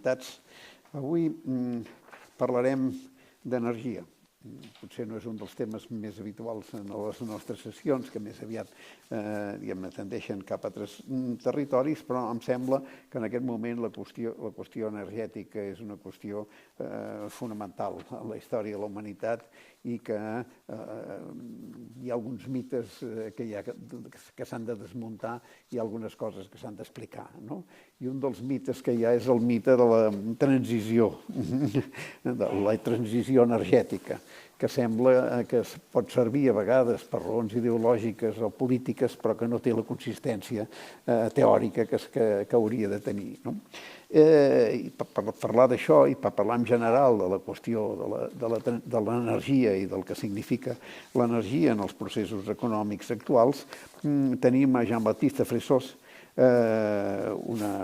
humanitats. Avui parlarem d'energia. Potser no és un dels temes més habituals en les nostres sessions, que més aviat tendeixen cap a altres territoris, però em sembla que en aquest moment la qüestió energètica és una qüestió fonamental en la història de la humanitat i que hi ha alguns mites que s'han de desmuntar i algunes coses que s'han d'explicar, no? I un dels mites que hi ha és el mite de la transició, de la transició energètica, que sembla que pot servir a vegades per raons ideològiques o polítiques, però que no té la consistència teòrica que hauria de tenir. I per parlar d'això i per parlar en general de la qüestió de l'energia i del que significa l'energia en els processos econòmics actuals, tenim a Jean-Baptiste Fressós, una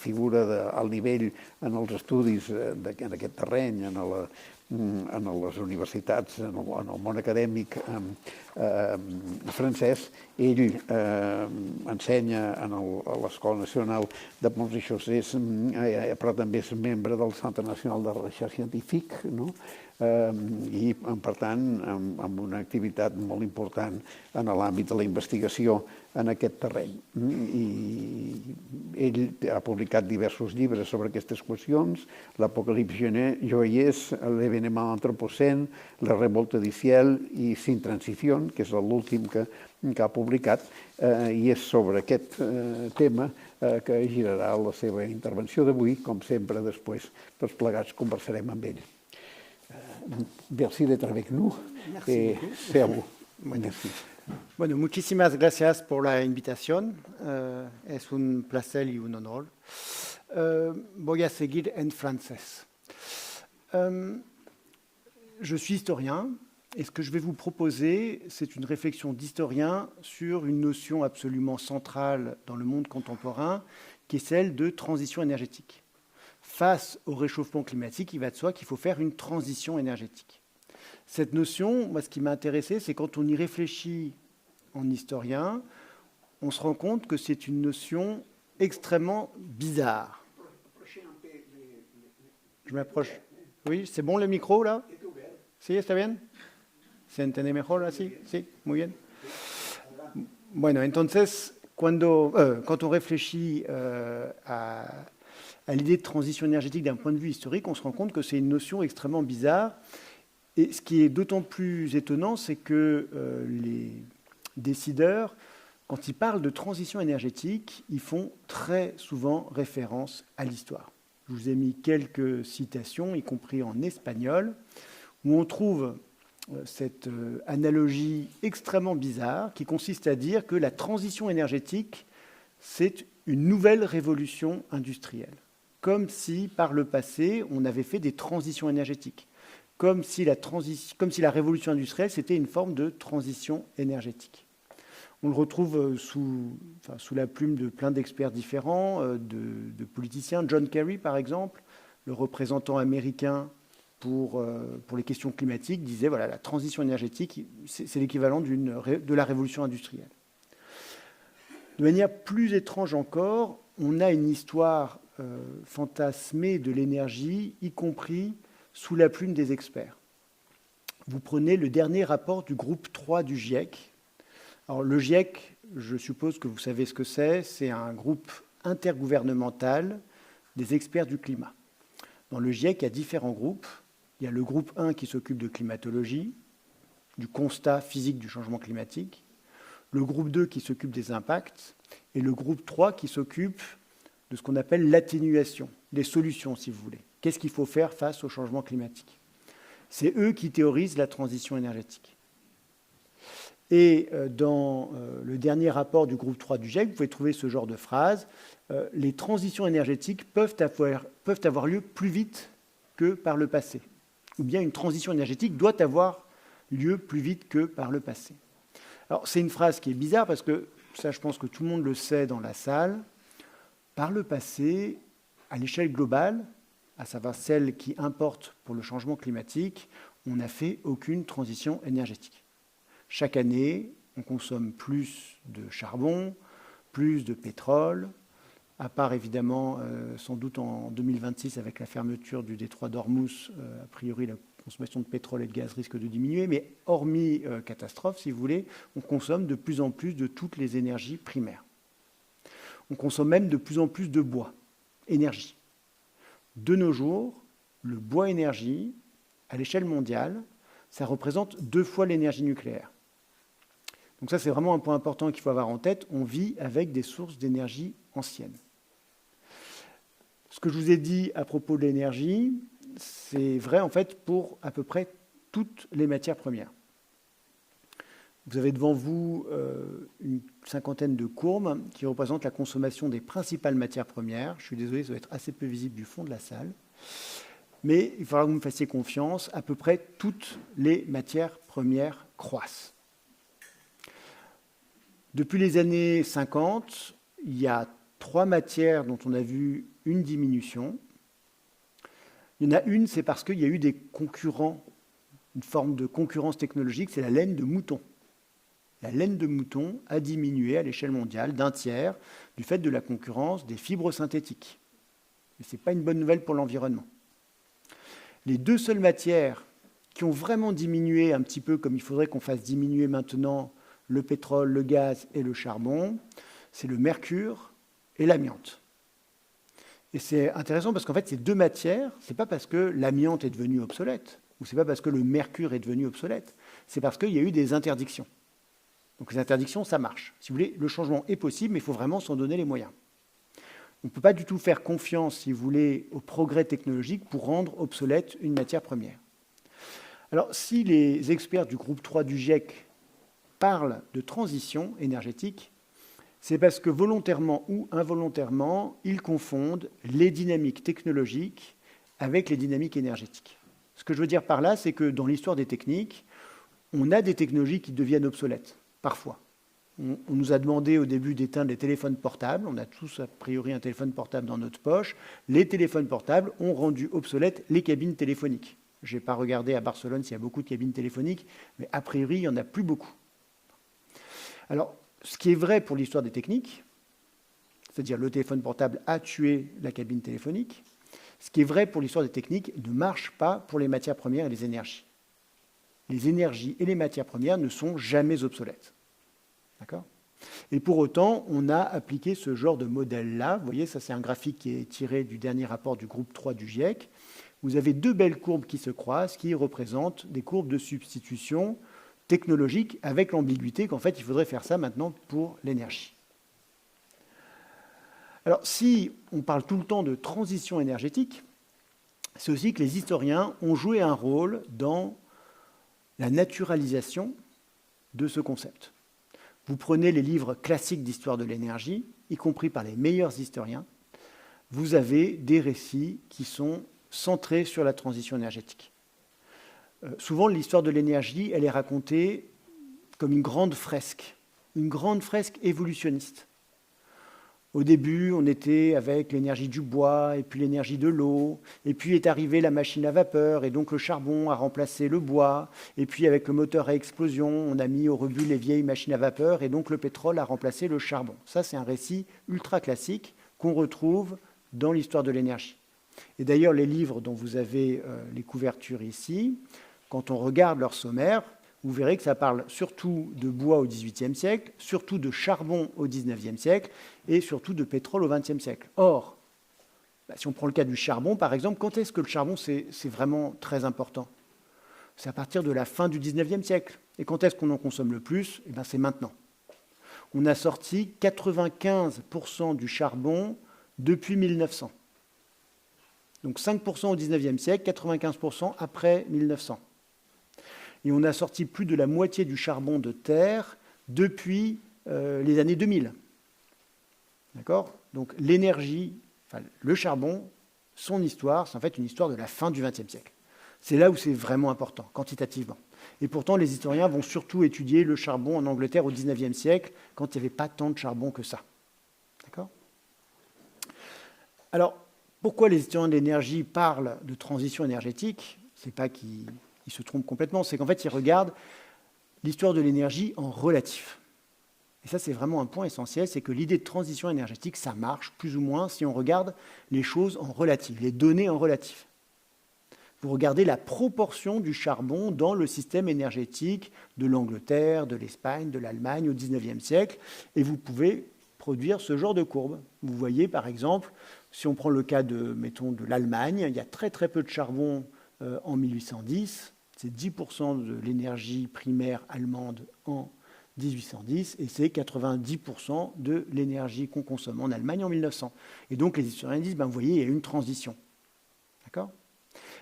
figura d'alt nivell en els estudis en aquest terreny, en les universitats, en el món acadèmic francès. Ell ensenya a l'Escola Nacional de Ponts i Chaussées, però també és membre del Centre Nacional de Recherche Científique, i, per tant, amb una activitat molt important en l'àmbit de la investigació en aquest terreny. Ell ha publicat diversos llibres sobre aquestes qüestions: l'Apocalypse joyeuse, l'événement anthropocène, la révolte du ciel i Sin transición, que és l'últim que ha publicat, i és sobre aquest tema que girarà la seva intervenció d'avui. Com sempre, després tots plegats conversarem amb ell. Merci d'être avec nous. Merci beaucoup. C'est à vous. Merci. Bueno, muchísimas gracias por la invitación. Es un placer y un honor. Voy a seguir en francés. Je suis historien et ce que je vais vous proposer, c'est une réflexion d'historien sur une notion absolument centrale dans le monde contemporain, qui est celle de transition énergétique. Face au réchauffement climatique, il va de soi qu'il faut faire une transition énergétique. Cette notion, moi, ce qui m'a intéressé, c'est quand on y réfléchit en historien, on se rend compte que c'est une notion extrêmement bizarre. Je m'approche. Oui, c'est bon le micro, là? ¿Sí, está bien? ¿Se entiende mejor así? Sí, muy bien. Bueno, entonces, quand on réfléchit à l'idée de transition énergétique d'un point de vue historique, on se rend compte que c'est une notion extrêmement bizarre. Et ce qui est d'autant plus étonnant, c'est que les décideurs, quand ils parlent de transition énergétique, ils font très souvent référence à l'histoire. Je vous ai mis quelques citations, y compris en espagnol, où on trouve cette analogie extrêmement bizarre qui consiste à dire que la transition énergétique, c'est une nouvelle révolution industrielle. Comme si, par le passé, on avait fait des transitions énergétiques. Comme si la révolution industrielle, c'était une forme de transition énergétique. On le retrouve sous la plume de plein d'experts différents, de politiciens. John Kerry, par exemple, le représentant américain pour les questions climatiques, disait voilà, la transition énergétique, c'est l'équivalent de la révolution industrielle. De manière plus étrange encore, on a une histoire fantasmée de l'énergie, y compris sous la plume des experts. Vous prenez le dernier rapport du groupe 3 du GIEC. Alors, le GIEC, je suppose que vous savez ce que c'est un groupe intergouvernemental des experts du climat. Dans le GIEC, il y a différents groupes. Il y a le groupe 1 qui s'occupe de climatologie, du constat physique du changement climatique, le groupe 2 qui s'occupe des impacts, et le groupe 3 qui s'occupe de ce qu'on appelle l'atténuation, des solutions, si vous voulez. Qu'est-ce qu'il faut faire face au changement climatique? C'est eux qui théorisent la transition énergétique. Et dans le dernier rapport du groupe 3 du GIEC, vous pouvez trouver ce genre de phrase. Les transitions énergétiques peuvent avoir lieu plus vite que par le passé. Ou bien une transition énergétique doit avoir lieu plus vite que par le passé. Alors, c'est une phrase qui est bizarre parce que, ça, je pense que tout le monde le sait dans la salle. Par le passé, à l'échelle globale, à savoir celle qui importe pour le changement climatique, on n'a fait aucune transition énergétique. Chaque année, on consomme plus de charbon, plus de pétrole, à part évidemment sans doute en 2026 avec la fermeture du détroit d'Ormuz, a priori la consommation de pétrole et de gaz risque de diminuer, mais hormis catastrophe, si vous voulez, on consomme de plus en plus de toutes les énergies primaires. On consomme même de plus en plus de bois, énergie. De nos jours, le bois énergie, à l'échelle mondiale, ça représente 2 fois l'énergie nucléaire. Donc ça, c'est vraiment un point important qu'il faut avoir en tête. On vit avec des sources d'énergie anciennes. Ce que je vous ai dit à propos de l'énergie, c'est vrai en fait pour à peu près toutes les matières premières. Vous avez devant vous une cinquantaine de courbes qui représentent la consommation des principales matières premières. Je suis désolé, ça va être assez peu visible du fond de la salle. Mais il faudra que vous me fassiez confiance, à peu près toutes les matières premières croissent. Depuis les années 50, il y a 3 matières dont on a vu une diminution. Il y en a une, c'est parce qu'il y a eu des concurrents, une forme de concurrence technologique, c'est la laine de mouton. La laine de mouton a diminué à l'échelle mondiale d'1/3 du fait de la concurrence des fibres synthétiques. Et ce n'est pas une bonne nouvelle pour l'environnement. Les 2 seules matières qui ont vraiment diminué un petit peu comme il faudrait qu'on fasse diminuer maintenant le pétrole, le gaz et le charbon, c'est le mercure et l'amiante. Et c'est intéressant parce qu'en fait, ces 2 matières, ce n'est pas parce que l'amiante est devenue obsolète, ou ce n'est pas parce que le mercure est devenu obsolète, c'est parce qu'il y a eu des interdictions. Donc les interdictions, ça marche. Si vous voulez, le changement est possible, mais il faut vraiment s'en donner les moyens. On ne peut pas du tout faire confiance, si vous voulez, au progrès technologique pour rendre obsolète une matière première. Alors, si les experts du groupe 3 du GIEC parlent de transition énergétique, c'est parce que volontairement ou involontairement, ils confondent les dynamiques technologiques avec les dynamiques énergétiques. Ce que je veux dire par là, c'est que dans l'histoire des techniques, on a des technologies qui deviennent obsolètes, parfois. On nous a demandé au début d'éteindre les téléphones portables. On a tous, a priori, un téléphone portable dans notre poche. Les téléphones portables ont rendu obsolètes les cabines téléphoniques. Je n'ai pas regardé à Barcelone s'il y a beaucoup de cabines téléphoniques, mais a priori, il n'y en a plus beaucoup. Alors, ce qui est vrai pour l'histoire des techniques, c'est-à-dire le téléphone portable a tué la cabine téléphonique, ce qui est vrai pour l'histoire des techniques ne marche pas pour les matières premières et les énergies. Les énergies et les matières premières ne sont jamais obsolètes. D'accord ? Et pour autant, on a appliqué ce genre de modèle-là. Vous voyez, ça c'est un graphique qui est tiré du dernier rapport du groupe 3 du GIEC. Vous avez 2 belles courbes qui se croisent, qui représentent des courbes de substitution technologique, avec l'ambiguïté qu'en fait, il faudrait faire ça maintenant pour l'énergie. Alors, si on parle tout le temps de transition énergétique, c'est aussi que les historiens ont joué un rôle dans la naturalisation de ce concept. Vous prenez les livres classiques d'histoire de l'énergie, y compris par les meilleurs historiens, vous avez des récits qui sont centrés sur la transition énergétique. Souvent, l'histoire de l'énergie, elle est racontée comme une grande fresque évolutionniste. Au début, on était avec l'énergie du bois, et puis l'énergie de l'eau, et puis est arrivée la machine à vapeur, et donc le charbon a remplacé le bois, et puis avec le moteur à explosion, on a mis au rebut les vieilles machines à vapeur, et donc le pétrole a remplacé le charbon. Ça, c'est un récit ultra classique qu'on retrouve dans l'histoire de l'énergie. Et d'ailleurs, les livres dont vous avez les couvertures ici, quand on regarde leur sommaire, vous verrez que ça parle surtout de bois au XVIIIe siècle, surtout de charbon au XIXe siècle et surtout de pétrole au XXe siècle. Or, si on prend le cas du charbon, par exemple, quand est-ce que le charbon, c'est vraiment très important ? C'est à partir de la fin du XIXe siècle. Et quand est-ce qu'on en consomme le plus ? Eh bien, c'est maintenant. On a sorti 95% du charbon depuis 1900. Donc 5% au XIXe siècle, 95% après 1900. Et on a sorti plus de la moitié du charbon de terre depuis les années 2000. D'accord ? Donc l'énergie, enfin, le charbon, son histoire, c'est en fait une histoire de la fin du XXe siècle. C'est là où c'est vraiment important, quantitativement. Et pourtant, les historiens vont surtout étudier le charbon en Angleterre au XIXe siècle, quand il n'y avait pas tant de charbon que ça. D'accord ? Alors, pourquoi les historiens de l'énergie parlent de transition énergétique ? C'est pas qu'ils se trompent complètement, c'est qu'en fait, ils regardent l'histoire de l'énergie en relatif. Et ça, c'est vraiment un point essentiel, c'est que l'idée de transition énergétique, ça marche plus ou moins si on regarde les choses en relatif, les données en relatif. Vous regardez la proportion du charbon dans le système énergétique de l'Angleterre, de l'Espagne, de l'Allemagne au XIXe siècle, et vous pouvez produire ce genre de courbe. Vous voyez, par exemple, si on prend le cas mettons, de l'Allemagne, il y a très très peu de charbon en 1810, c'est 10% de l'énergie primaire allemande en 1810, et c'est 90% de l'énergie qu'on consomme en Allemagne en 1900. Et donc les historiens disent, vous voyez, il y a une transition. D'accord ?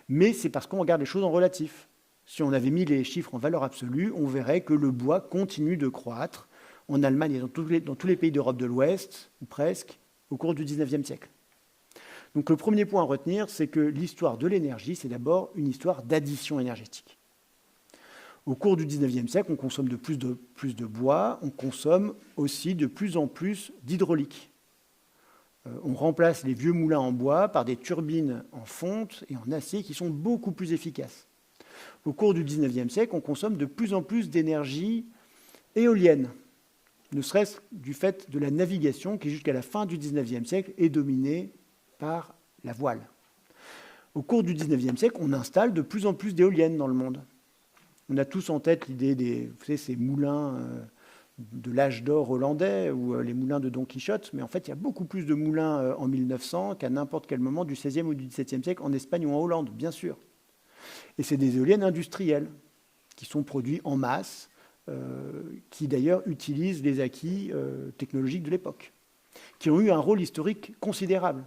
Mais c'est parce qu'on regarde les choses en relatif. Si on avait mis les chiffres en valeur absolue, on verrait que le bois continue de croître en Allemagne et dans tous les pays d'Europe de l'Ouest, ou presque, au cours du XIXe siècle. Donc le premier point à retenir, c'est que l'histoire de l'énergie, c'est d'abord une histoire d'addition énergétique. Au cours du XIXe siècle, on consomme de plus de bois, on consomme aussi de plus en plus d'hydraulique. On remplace les vieux moulins en bois par des turbines en fonte et en acier qui sont beaucoup plus efficaces. Au cours du XIXe siècle, on consomme de plus en plus d'énergie éolienne, ne serait-ce du fait de la navigation qui, jusqu'à la fin du XIXe siècle, est dominée par la voile. Au cours du XIXe siècle, on installe de plus en plus d'éoliennes dans le monde. On a tous en tête l'idée ces moulins de l'âge d'or hollandais ou les moulins de Don Quichotte, mais en fait, il y a beaucoup plus de moulins en 1900 qu'à n'importe quel moment du XVIe ou du XVIIe siècle en Espagne ou en Hollande, bien sûr. Et c'est des éoliennes industrielles qui sont produites en masse, qui d'ailleurs utilisent les acquis technologiques de l'époque, qui ont eu un rôle historique considérable.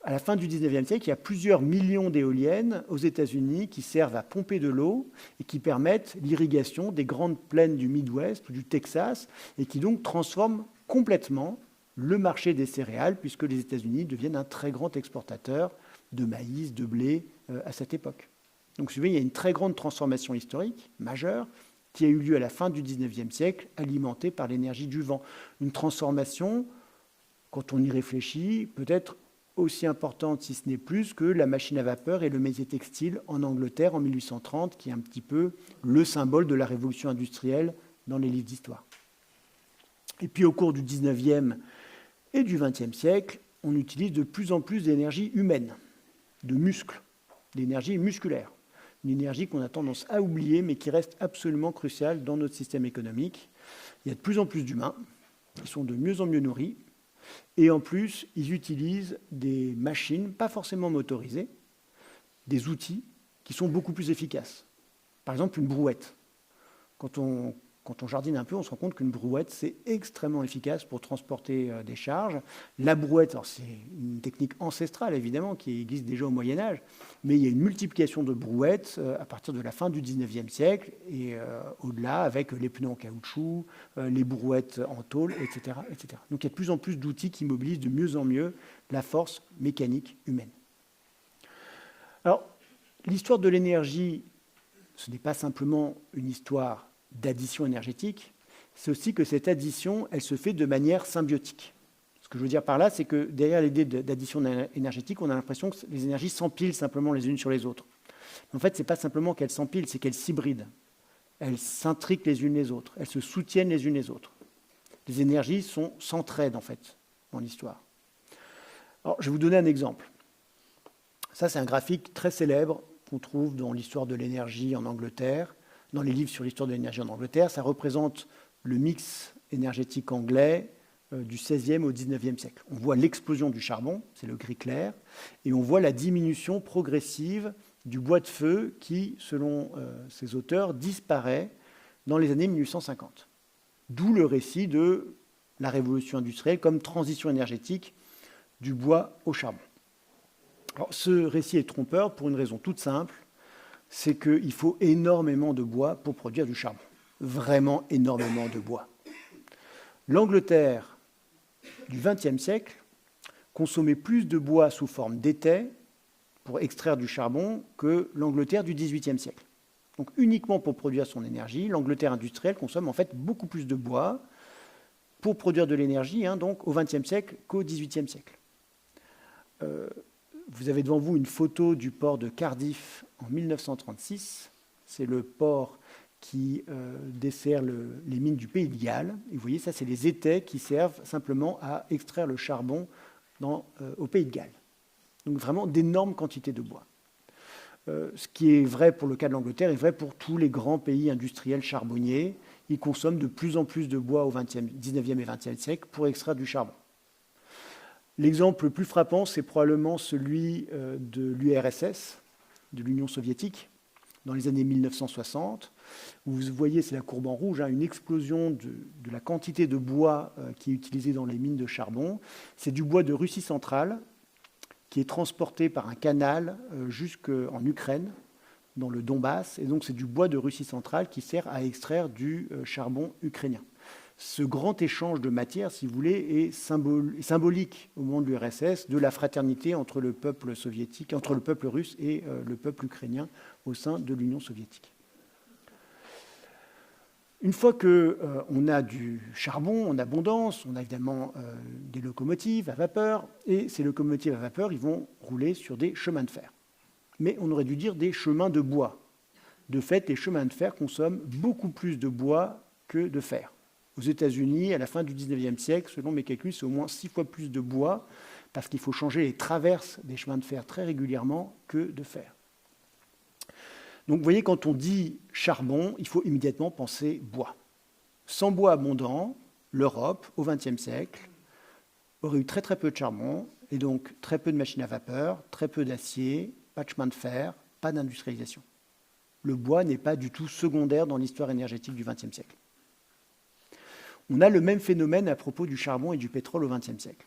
À la fin du XIXe siècle, il y a plusieurs millions d'éoliennes aux États-Unis qui servent à pomper de l'eau et qui permettent l'irrigation des grandes plaines du Midwest ou du Texas et qui donc transforment complètement le marché des céréales puisque les États-Unis deviennent un très grand exportateur de maïs, de blé à cette époque. Donc, vous voyez, il y a une très grande transformation historique majeure qui a eu lieu à la fin du XIXe siècle, alimentée par l'énergie du vent. Une transformation, quand on y réfléchit, peut-être aussi importante, si ce n'est plus, que la machine à vapeur et le métier textile en Angleterre en 1830, qui est un petit peu le symbole de la révolution industrielle dans les livres d'histoire. Et puis au cours du 19e et du 20e siècle, on utilise de plus en plus d'énergie humaine, de muscles, d'énergie musculaire. Une énergie qu'on a tendance à oublier, mais qui reste absolument cruciale dans notre système économique. Il y a de plus en plus d'humains qui sont de mieux en mieux nourris. Et en plus, ils utilisent des machines, pas forcément motorisées, des outils qui sont beaucoup plus efficaces. Par exemple, une brouette. Quand on jardine un peu, on se rend compte qu'une brouette, c'est extrêmement efficace pour transporter des charges. La brouette, c'est une technique ancestrale, évidemment, qui existe déjà au Moyen-Âge, mais il y a une multiplication de brouettes à partir de la fin du XIXe siècle et au-delà, avec les pneus en caoutchouc, les brouettes en tôle, etc., etc. Donc il y a de plus en plus d'outils qui mobilisent de mieux en mieux la force mécanique humaine. Alors, l'histoire de l'énergie, ce n'est pas simplement une histoire d'addition énergétique, c'est aussi que cette addition, elle se fait de manière symbiotique. Ce que je veux dire par là, c'est que derrière l'idée d'addition énergétique, on a l'impression que les énergies s'empilent simplement les unes sur les autres. En fait, ce n'est pas simplement qu'elles s'empilent, c'est qu'elles s'hybrident. Elles s'intriquent les unes les autres, elles se soutiennent les unes les autres. Les énergies s'entraident, en fait, dans l'histoire. Alors, je vais vous donner un exemple. Ça, c'est un graphique très célèbre qu'on trouve dans l'histoire de l'énergie en Angleterre, dans les livres sur l'histoire de l'énergie en Angleterre. Ça représente le mix énergétique anglais du XVIe au XIXe siècle. On voit l'explosion du charbon, c'est le gris clair, et on voit la diminution progressive du bois de feu qui, selon ces auteurs, disparaît dans les années 1850. D'où le récit de la révolution industrielle comme transition énergétique du bois au charbon. Alors, ce récit est trompeur pour une raison toute simple, c'est qu'il faut énormément de bois pour produire du charbon. Vraiment énormément de bois. L'Angleterre du XXe siècle consommait plus de bois sous forme d'étai pour extraire du charbon que l'Angleterre du XVIIIe siècle. Donc uniquement pour produire son énergie, l'Angleterre industrielle consomme en fait beaucoup plus de bois pour produire de l'énergie, donc au XXe siècle qu'au XVIIIe siècle. Vous avez devant vous une photo du port de Cardiff en 1936. C'est le port qui dessert les mines du Pays de Galles. Et vous voyez, ça, c'est les étais qui servent simplement à extraire le charbon au Pays de Galles. Donc vraiment d'énormes quantités de bois. Ce qui est vrai pour le cas de l'Angleterre est vrai pour tous les grands pays industriels charbonniers. Ils consomment de plus en plus de bois au 19e et 20e siècle pour extraire du charbon. L'exemple le plus frappant, c'est probablement celui de l'URSS, de l'Union soviétique, dans les années 1960. Vous voyez, c'est la courbe en rouge, une explosion de la quantité de bois qui est utilisé dans les mines de charbon. C'est du bois de Russie centrale qui est transporté par un canal jusqu'en Ukraine, dans le Donbass. Et donc, c'est du bois de Russie centrale qui sert à extraire du charbon ukrainien. Ce grand échange de matière, si vous voulez, est symbolique au moment de l'URSS de la fraternité entre le peuple soviétique, entre le peuple russe et le peuple ukrainien au sein de l'Union soviétique. Une fois qu'on a du charbon en abondance, on a évidemment des locomotives à vapeur, et ces locomotives à vapeur, ils vont rouler sur des chemins de fer. Mais on aurait dû dire des chemins de bois. De fait, les chemins de fer consomment beaucoup plus de bois que de fer. Aux États-Unis, à la fin du 19e siècle, selon mes calculs, c'est au moins 6 fois plus de bois, parce qu'il faut changer les traverses des chemins de fer très régulièrement que de fer. Donc vous voyez, quand on dit charbon, il faut immédiatement penser bois. Sans bois abondant, l'Europe, au XXe siècle, aurait eu très très peu de charbon, et donc très peu de machines à vapeur, très peu d'acier, pas de chemin de fer, pas d'industrialisation. Le bois n'est pas du tout secondaire dans l'histoire énergétique du XXe siècle. On a le même phénomène à propos du charbon et du pétrole au XXe siècle.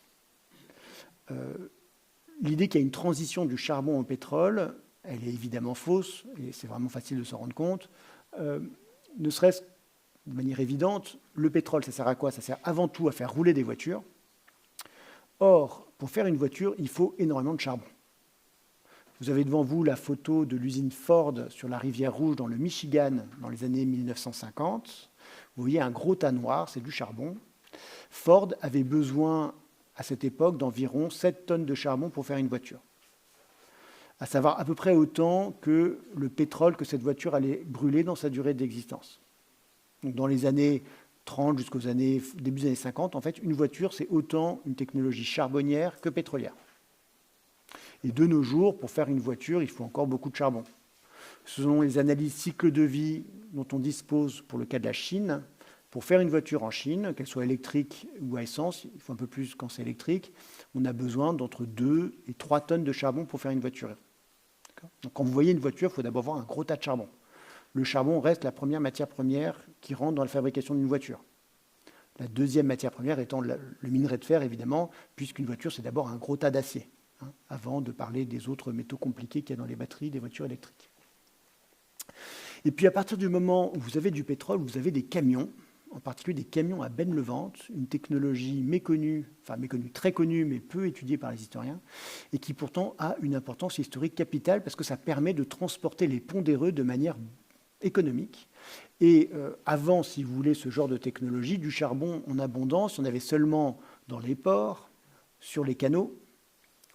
L'idée qu'il y a une transition du charbon au pétrole, elle est évidemment fausse, et c'est vraiment facile de s'en rendre compte. Ne serait-ce de manière évidente, le pétrole, ça sert à quoi? Ça sert avant tout à faire rouler des voitures. Or, pour faire une voiture, il faut énormément de charbon. Vous avez devant vous la photo de l'usine Ford sur la rivière Rouge dans le Michigan dans les années 1950. Vous voyez un gros tas noir, c'est du charbon. Ford avait besoin à cette époque d'environ 7 tonnes de charbon pour faire une voiture. À savoir à peu près autant que le pétrole que cette voiture allait brûler dans sa durée d'existence. Donc dans les années 30 jusqu'aux début des années 50, en fait, une voiture, c'est autant une technologie charbonnière que pétrolière. Et de nos jours, pour faire une voiture, il faut encore beaucoup de charbon. Selon les analyses cycle de vie dont on dispose pour le cas de la Chine, pour faire une voiture en Chine, qu'elle soit électrique ou à essence, il faut un peu plus quand c'est électrique, on a besoin d'entre 2 et 3 tonnes de charbon pour faire une voiture. Donc quand vous voyez une voiture, il faut d'abord avoir un gros tas de charbon. Le charbon reste la première matière première qui rentre dans la fabrication d'une voiture. La deuxième matière première étant le minerai de fer, évidemment, puisqu'une voiture, c'est d'abord un gros tas d'acier, avant de parler des autres métaux compliqués qu'il y a dans les batteries des voitures électriques. Et puis à partir du moment où vous avez du pétrole, vous avez des camions, en particulier des camions à benne levante, une technologie méconnue, très connue, mais peu étudiée par les historiens, et qui pourtant a une importance historique capitale parce que ça permet de transporter les pondéreux de manière économique. Et avant, si vous voulez, ce genre de technologie, du charbon en abondance, on avait seulement dans les ports, sur les canaux,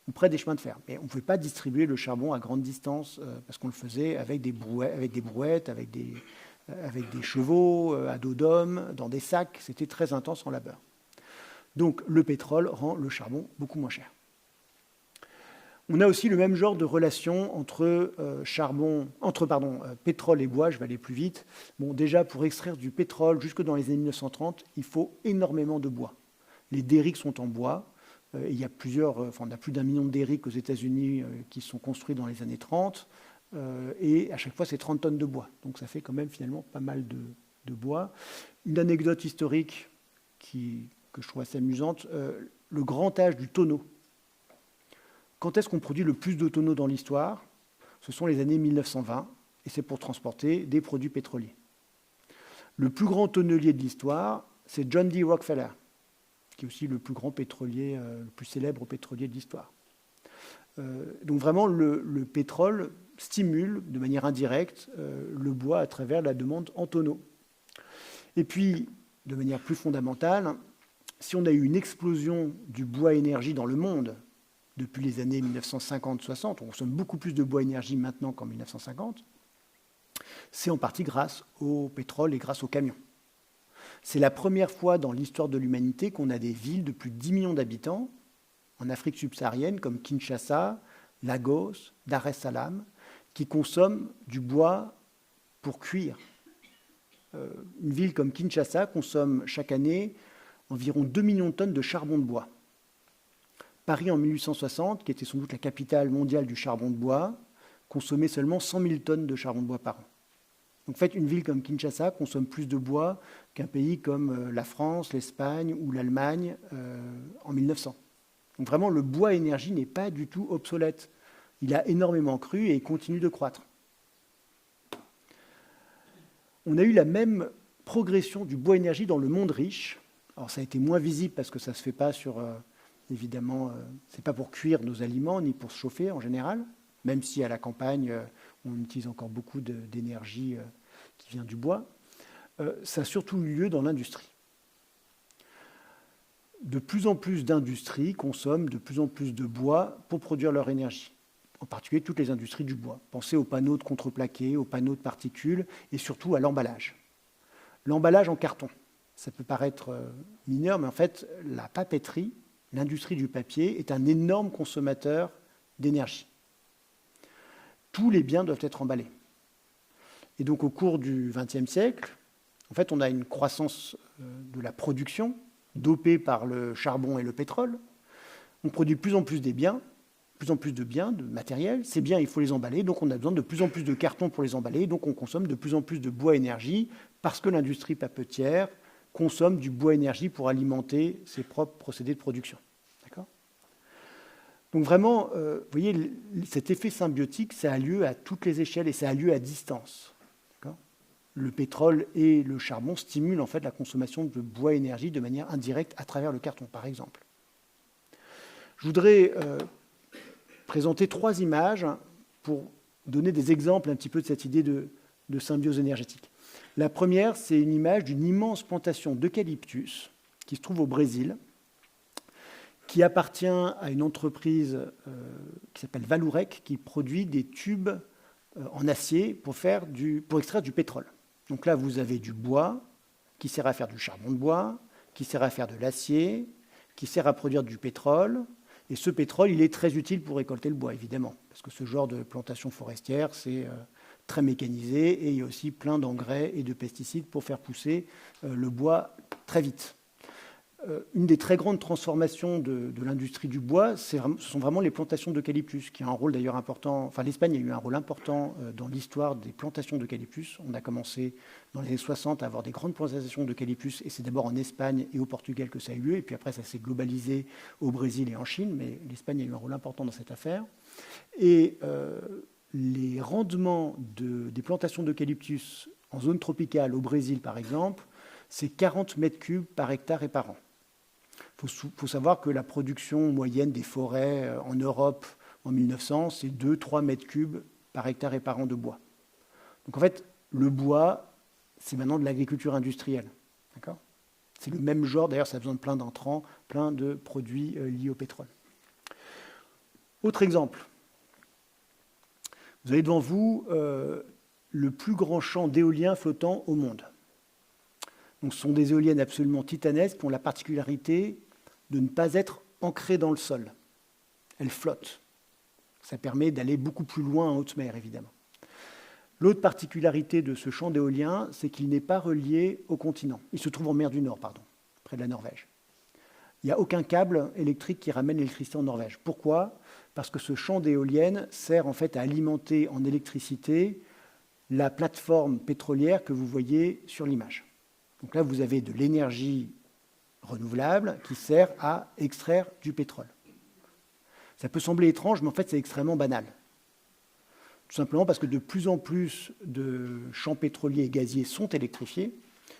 ou près des chemins de fer. Mais on ne pouvait pas distribuer le charbon à grande distance parce qu'on le faisait avec des brouettes, avec des chevaux, à dos d'homme, dans des sacs. C'était très intense en labeur. Donc le pétrole rend le charbon beaucoup moins cher. On a aussi le même genre de relation entre pétrole et bois. Je vais aller plus vite. Bon, déjà, pour extraire du pétrole jusque dans les années 1930, il faut énormément de bois. Les derricks sont en bois. Il y a on a plus d'1 million de derricks aux États-Unis qui sont construits dans les années 30. Et à chaque fois, c'est 30 tonnes de bois. Donc ça fait quand même finalement pas mal de bois. Une anecdote historique que je trouve assez amusante, le grand âge du tonneau. Quand est-ce qu'on produit le plus de tonneaux dans l'histoire? Ce sont les années 1920, et c'est pour transporter des produits pétroliers. Le plus grand tonnelier de l'histoire, c'est John D. Rockefeller, qui est aussi le plus grand pétrolier, le plus célèbre pétrolier de l'histoire. Donc vraiment, le pétrole stimule de manière indirecte le bois à travers la demande en tonneaux. Et puis, de manière plus fondamentale, si on a eu une explosion du bois énergie dans le monde depuis les années 1950-60, on consomme beaucoup plus de bois énergie maintenant qu'en 1950, c'est en partie grâce au pétrole et grâce aux camions. C'est la première fois dans l'histoire de l'humanité qu'on a des villes de plus de 10 millions d'habitants en Afrique subsaharienne comme Kinshasa, Lagos, Dar es Salaam, qui consomment du bois pour cuire. Une ville comme Kinshasa consomme chaque année environ 2 millions de tonnes de charbon de bois. Paris, en 1860, qui était sans doute la capitale mondiale du charbon de bois, consommait seulement 100 000 tonnes de charbon de bois par an. Donc, en fait, une ville comme Kinshasa consomme plus de bois qu'un pays comme la France, l'Espagne ou l'Allemagne en 1900. Donc, vraiment, le bois-énergie n'est pas du tout obsolète. Il a énormément cru et il continue de croître. On a eu la même progression du bois-énergie dans le monde riche. Alors, ça a été moins visible parce que ça ne se fait pas sur... évidemment, ce n'est pas pour cuire nos aliments ni pour se chauffer en général, même si à la campagne, on utilise encore beaucoup d'énergie qui vient du bois. Ça a surtout eu lieu dans l'industrie. De plus en plus d'industries consomment de plus en plus de bois pour produire leur énergie, en particulier toutes les industries du bois. Pensez aux panneaux de contreplaqué, aux panneaux de particules et surtout à l'emballage. L'emballage en carton, ça peut paraître mineur, mais en fait, la papeterie, l'industrie du papier, est un énorme consommateur d'énergie. Tous les biens doivent être emballés. Et donc, au cours du XXe siècle, en fait, on a une croissance de la production, dopée par le charbon et le pétrole. On produit de plus en plus de biens, de matériel. Ces biens, il faut les emballer, donc on a besoin de plus en plus de carton pour les emballer, donc on consomme de plus en plus de bois-énergie, parce que l'industrie papetière consomme du bois-énergie pour alimenter ses propres procédés de production. D'accord ? Donc vraiment, vous voyez, cet effet symbiotique, ça a lieu à toutes les échelles et ça a lieu à distance. D'accord ? Le pétrole et le charbon stimulent en fait la consommation de bois-énergie de manière indirecte à travers le carton, par exemple. Je voudrais présenter 3 images pour donner des exemples un petit peu de cette idée de symbiose énergétique. La première, c'est une image d'une immense plantation d'eucalyptus qui se trouve au Brésil, qui appartient à une entreprise qui s'appelle Vallourec, qui produit des tubes en acier pour extraire du pétrole. Donc là, vous avez du bois qui sert à faire du charbon de bois, qui sert à faire de l'acier, qui sert à produire du pétrole. Et ce pétrole, il est très utile pour récolter le bois, évidemment, parce que ce genre de plantation forestière, c'est très mécanisé et il y a aussi plein d'engrais et de pesticides pour faire pousser le bois très vite. Une des très grandes transformations de l'industrie du bois, ce sont vraiment les plantations d'eucalyptus, qui ont un rôle d'ailleurs important. Enfin, l'Espagne a eu un rôle important dans l'histoire des plantations d'eucalyptus. On a commencé dans les années 60 à avoir des grandes plantations d'eucalyptus, et c'est d'abord en Espagne et au Portugal que ça a eu lieu, et puis après ça s'est globalisé au Brésil et en Chine, mais l'Espagne a eu un rôle important dans cette affaire. Et les rendements des plantations d'eucalyptus en zone tropicale, au Brésil par exemple, c'est 40 mètres cubes par hectare et par an. Il faut savoir que la production moyenne des forêts en Europe en 1900, c'est 2-3 mètres cubes par hectare et par an de bois. Donc en fait, le bois, c'est maintenant de l'agriculture industrielle. D'accord ? C'est le même genre, d'ailleurs ça a besoin de plein d'intrants, plein de produits liés au pétrole. Autre exemple. Vous avez devant vous le plus grand champ d'éoliens flottant au monde. Donc, ce sont des éoliennes absolument titanesques qui ont la particularité de ne pas être ancrées dans le sol. Elles flottent. Ça permet d'aller beaucoup plus loin en haute mer, évidemment. L'autre particularité de ce champ d'éolien, c'est qu'il n'est pas relié au continent. Il se trouve en mer du Nord, près de la Norvège. Il n'y a aucun câble électrique qui ramène l'électricité en Norvège. Pourquoi ? Parce que ce champ d'éoliennes sert en fait à alimenter en électricité la plateforme pétrolière que vous voyez sur l'image. Donc là, vous avez de l'énergie renouvelable qui sert à extraire du pétrole. Ça peut sembler étrange, mais en fait, c'est extrêmement banal. Tout simplement parce que de plus en plus de champs pétroliers et gaziers sont électrifiés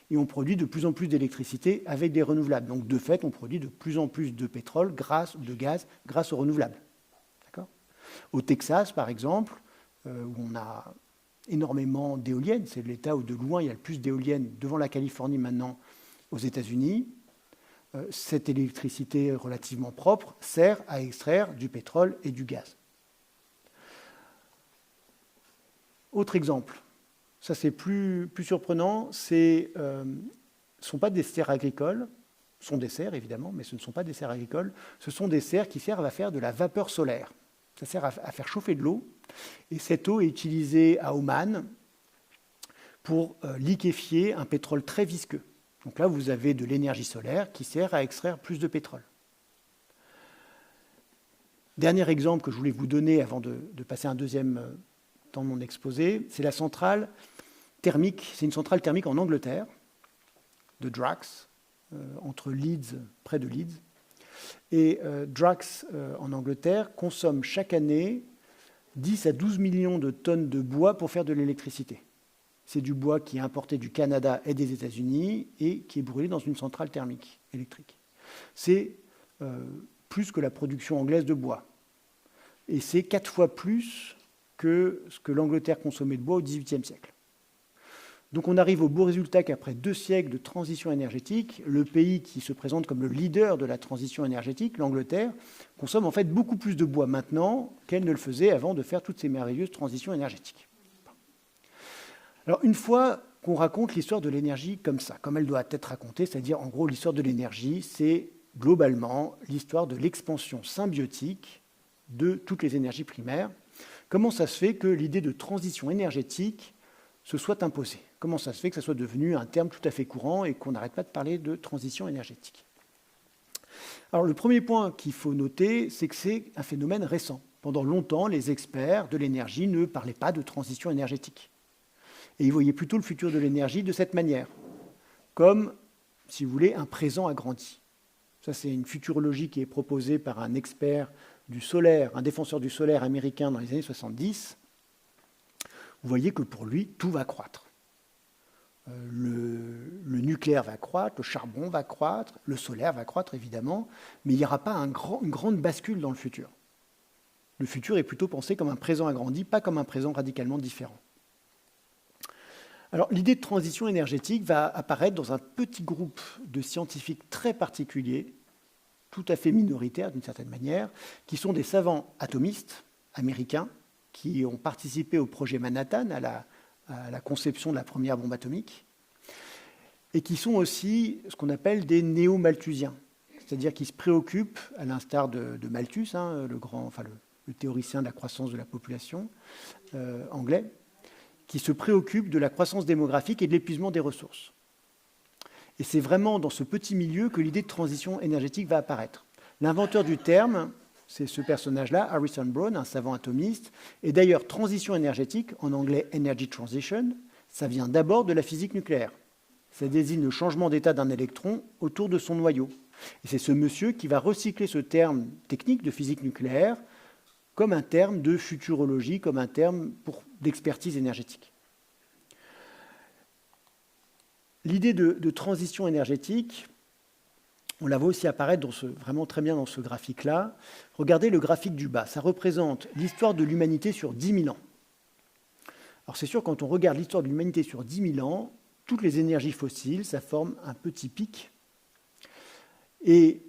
et on produit de plus en plus d'électricité avec des renouvelables. Donc, de fait, on produit de plus en plus de pétrole, de gaz, grâce aux renouvelables. D'accord ? Au Texas, par exemple, où on a énormément d'éoliennes, c'est l'État où de loin il y a le plus d'éoliennes devant la Californie maintenant aux États-Unis. Cette électricité relativement propre sert à extraire du pétrole et du gaz. Autre exemple, ça c'est plus surprenant, ce ne sont pas des serres agricoles, ce sont des serres évidemment, mais ce ne sont pas des serres agricoles, ce sont des serres qui servent à faire de la vapeur solaire. Ça sert à faire chauffer de l'eau, et cette eau est utilisée à Oman pour liquéfier un pétrole très visqueux. Donc là, vous avez de l'énergie solaire qui sert à extraire plus de pétrole. Dernier exemple que je voulais vous donner avant de passer un deuxième temps de mon exposé, c'est la centrale thermique. C'est une centrale thermique en Angleterre, de Drax, entre Leeds, près de Leeds. Et Drax, en Angleterre, consomme chaque année 10 à 12 millions de tonnes de bois pour faire de l'électricité. C'est du bois qui est importé du Canada et des États-Unis et qui est brûlé dans une centrale thermique électrique. C'est plus que la production anglaise de bois. Et c'est 4 fois plus que ce que l'Angleterre consommait de bois au XVIIIe siècle. Donc on arrive au beau résultat qu'après 2 siècles de transition énergétique, le pays qui se présente comme le leader de la transition énergétique, l'Angleterre, consomme en fait beaucoup plus de bois maintenant qu'elle ne le faisait avant de faire toutes ces merveilleuses transitions énergétiques. Alors une fois qu'on raconte l'histoire de l'énergie comme ça, comme elle doit être racontée, c'est-à-dire en gros l'histoire de l'énergie, c'est globalement l'histoire de l'expansion symbiotique de toutes les énergies primaires. Comment ça se fait que l'idée de transition énergétique se soit imposée? Comment ça se fait que ça soit devenu un terme tout à fait courant et qu'on n'arrête pas de parler de transition énergétique? Alors le premier point qu'il faut noter, c'est que c'est un phénomène récent. Pendant longtemps, les experts de l'énergie ne parlaient pas de transition énergétique. Et ils voyaient plutôt le futur de l'énergie de cette manière, comme, si vous voulez, un présent agrandi. Ça, c'est une futurologie qui est proposée par un expert du solaire, un défenseur du solaire américain dans les années 70. Vous voyez que pour lui, tout va croître. Le nucléaire va croître, le charbon va croître, le solaire va croître évidemment, mais il n'y aura pas une grande bascule dans le futur. Le futur est plutôt pensé comme un présent agrandi, pas comme un présent radicalement différent. Alors, l'idée de transition énergétique va apparaître dans un petit groupe de scientifiques très particuliers, tout à fait minoritaires d'une certaine manière, qui sont des savants atomistes américains qui ont participé au projet Manhattan, à la conception de la première bombe atomique, et qui sont aussi ce qu'on appelle des néo-malthusiens, c'est-à-dire qui se préoccupent, à l'instar de Malthus, le théoricien de la croissance de la population anglais, qui se préoccupent de la croissance démographique et de l'épuisement des ressources. Et c'est vraiment dans ce petit milieu que l'idée de transition énergétique va apparaître. L'inventeur du terme, c'est ce personnage-là, Harrison Brown, un savant atomiste. Et d'ailleurs, transition énergétique, en anglais energy transition, ça vient d'abord de la physique nucléaire. Ça désigne le changement d'état d'un électron autour de son noyau. Et c'est ce monsieur qui va recycler ce terme technique de physique nucléaire comme un terme de futurologie, comme un terme d'expertise énergétique. L'idée de transition énergétique, on la voit aussi apparaître vraiment très bien dans ce graphique-là. Regardez le graphique du bas, ça représente l'histoire de l'humanité sur 10 000 ans. Alors c'est sûr, quand on regarde l'histoire de l'humanité sur 10 000 ans, toutes les énergies fossiles, ça forme un petit pic. Et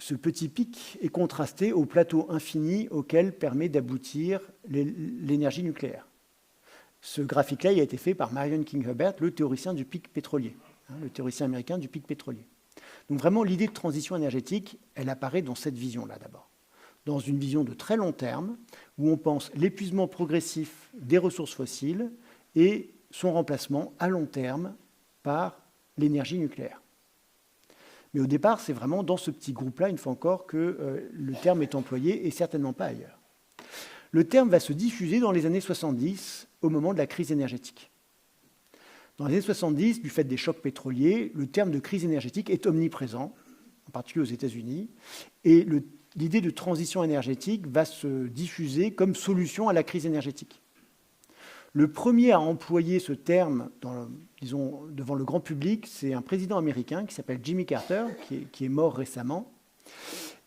ce petit pic est contrasté au plateau infini auquel permet d'aboutir l'énergie nucléaire. Ce graphique-là il a été fait par Marion King Herbert, le théoricien du pic pétrolier, le théoricien américain du pic pétrolier. Donc vraiment, l'idée de transition énergétique, elle apparaît dans cette vision-là d'abord. Dans une vision de très long terme, où on pense l'épuisement progressif des ressources fossiles et son remplacement à long terme par l'énergie nucléaire. Mais au départ, c'est vraiment dans ce petit groupe-là, une fois encore, que le terme est employé et certainement pas ailleurs. Le terme va se diffuser dans les années 70, au moment de la crise énergétique. Dans les années 70, du fait des chocs pétroliers, le terme de crise énergétique est omniprésent, en particulier aux États-Unis, et l'idée de transition énergétique va se diffuser comme solution à la crise énergétique. Le premier à employer ce terme devant le grand public, c'est un président américain qui s'appelle Jimmy Carter, qui est mort récemment.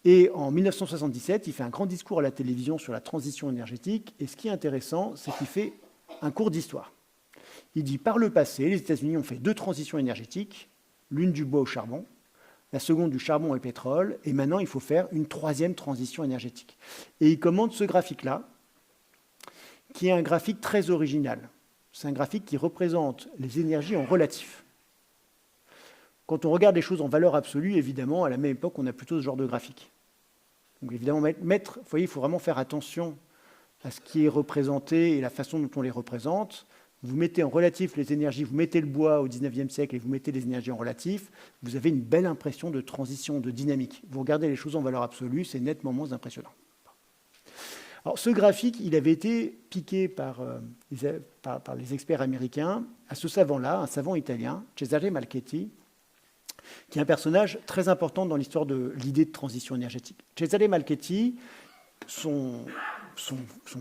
Et en 1977, il fait un grand discours à la télévision sur la transition énergétique. Et ce qui est intéressant, c'est qu'il fait un cours d'histoire. Il dit, par le passé, les États-Unis ont fait 2 transitions énergétiques, l'une du bois au charbon, la seconde du charbon au pétrole, et maintenant il faut faire une 3e transition énergétique. Et il commente ce graphique-là, qui est un graphique très original. c'est un graphique qui représente les énergies en relatif. Quand on regarde les choses en valeur absolue, évidemment, à la même époque, on a plutôt ce genre de graphique. Donc évidemment, vous voyez, il faut vraiment faire attention à ce qui est représenté et la façon dont on les représente. Vous mettez en relatif les énergies, vous mettez le bois au XIXe siècle et vous mettez les énergies en relatif, vous avez une belle impression de transition, de dynamique. Vous regardez les choses en valeur absolue, c'est nettement moins impressionnant. Alors, ce graphique, il avait été piqué par les experts américains à ce savant-là, un savant italien, Cesare Malchetti, qui est un personnage très important dans l'histoire de l'idée de transition énergétique. Cesare Malchetti, son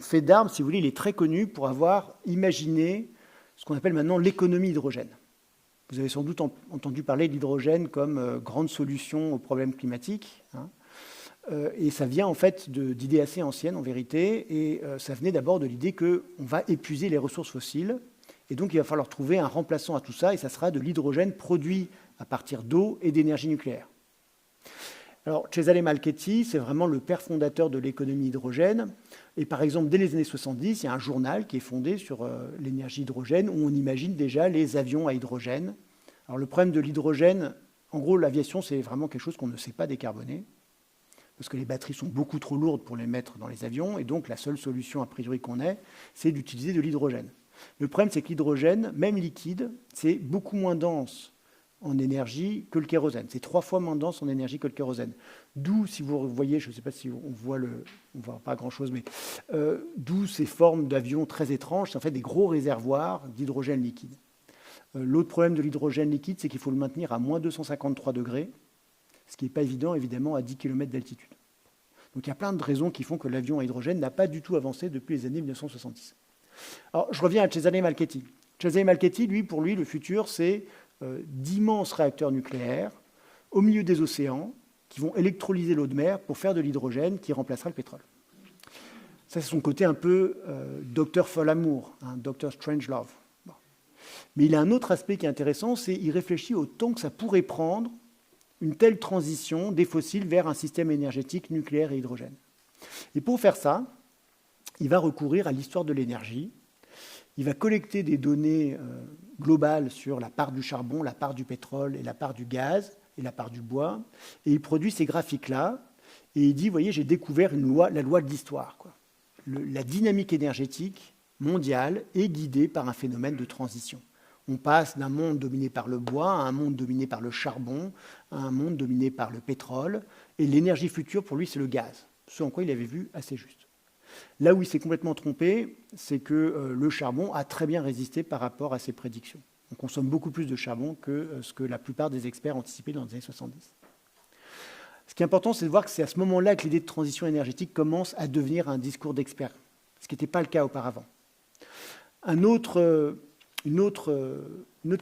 fait d'armes, si vous voulez, il est très connu pour avoir imaginé ce qu'on appelle maintenant l'économie hydrogène. Vous avez sans doute entendu parler de l'hydrogène comme grande solution aux problèmes climatiques. Et ça vient en fait d'idées assez anciennes en vérité, et ça venait d'abord de l'idée qu'on va épuiser les ressources fossiles, et donc il va falloir trouver un remplaçant à tout ça, et ça sera de l'hydrogène produit à partir d'eau et d'énergie nucléaire. Alors Cesare Malchetti, c'est vraiment le père fondateur de l'économie hydrogène, et par exemple dès les années 70, il y a un journal qui est fondé sur l'énergie hydrogène, où on imagine déjà les avions à hydrogène. Alors le problème de l'hydrogène, en gros l'aviation c'est vraiment quelque chose qu'on ne sait pas décarboner, parce que les batteries sont beaucoup trop lourdes pour les mettre dans les avions, et donc la seule solution a priori qu'on ait, c'est d'utiliser de l'hydrogène. Le problème, c'est que l'hydrogène, même liquide, c'est beaucoup moins dense en énergie que le kérosène. C'est 3 fois moins dense en énergie que le kérosène. D'où, si vous voyez, je ne sais pas si on voit pas grand-chose, mais d'où ces formes d'avions très étranges, c'est en fait des gros réservoirs d'hydrogène liquide. L'autre problème de l'hydrogène liquide, c'est qu'il faut le maintenir à moins 253 degrés, ce qui n'est pas évident, évidemment, à 10 km d'altitude. Donc il y a plein de raisons qui font que l'avion à hydrogène n'a pas du tout avancé depuis les années 1970. Alors, je reviens à Cesare Malchetti. Cesare Malchetti, pour lui, le futur, c'est d'immenses réacteurs nucléaires au milieu des océans qui vont électrolyser l'eau de mer pour faire de l'hydrogène qui remplacera le pétrole. Ça, c'est son côté un peu Dr. Folamour, Dr. Strangelove. Bon. Mais il a un autre aspect qui est intéressant, c'est qu'il réfléchit au temps que ça pourrait prendre une telle transition des fossiles vers un système énergétique nucléaire et hydrogène. Et pour faire ça, il va recourir à l'histoire de l'énergie. Il va collecter des données globales sur la part du charbon, la part du pétrole et la part du gaz et la part du bois. Et il produit ces graphiques-là. Et il dit, vous voyez, j'ai découvert la loi de l'histoire. La dynamique énergétique mondiale est guidée par un phénomène de transition. On passe d'un monde dominé par le bois à un monde dominé par le charbon, à un monde dominé par le pétrole. Et l'énergie future, pour lui, c'est le gaz. Ce en quoi il avait vu assez juste. Là où il s'est complètement trompé, c'est que le charbon a très bien résisté par rapport à ses prédictions. On consomme beaucoup plus de charbon que ce que la plupart des experts anticipaient dans les années 70. Ce qui est important, c'est de voir que c'est à ce moment-là que l'idée de transition énergétique commence à devenir un discours d'experts, ce qui n'était pas le cas auparavant. Une autre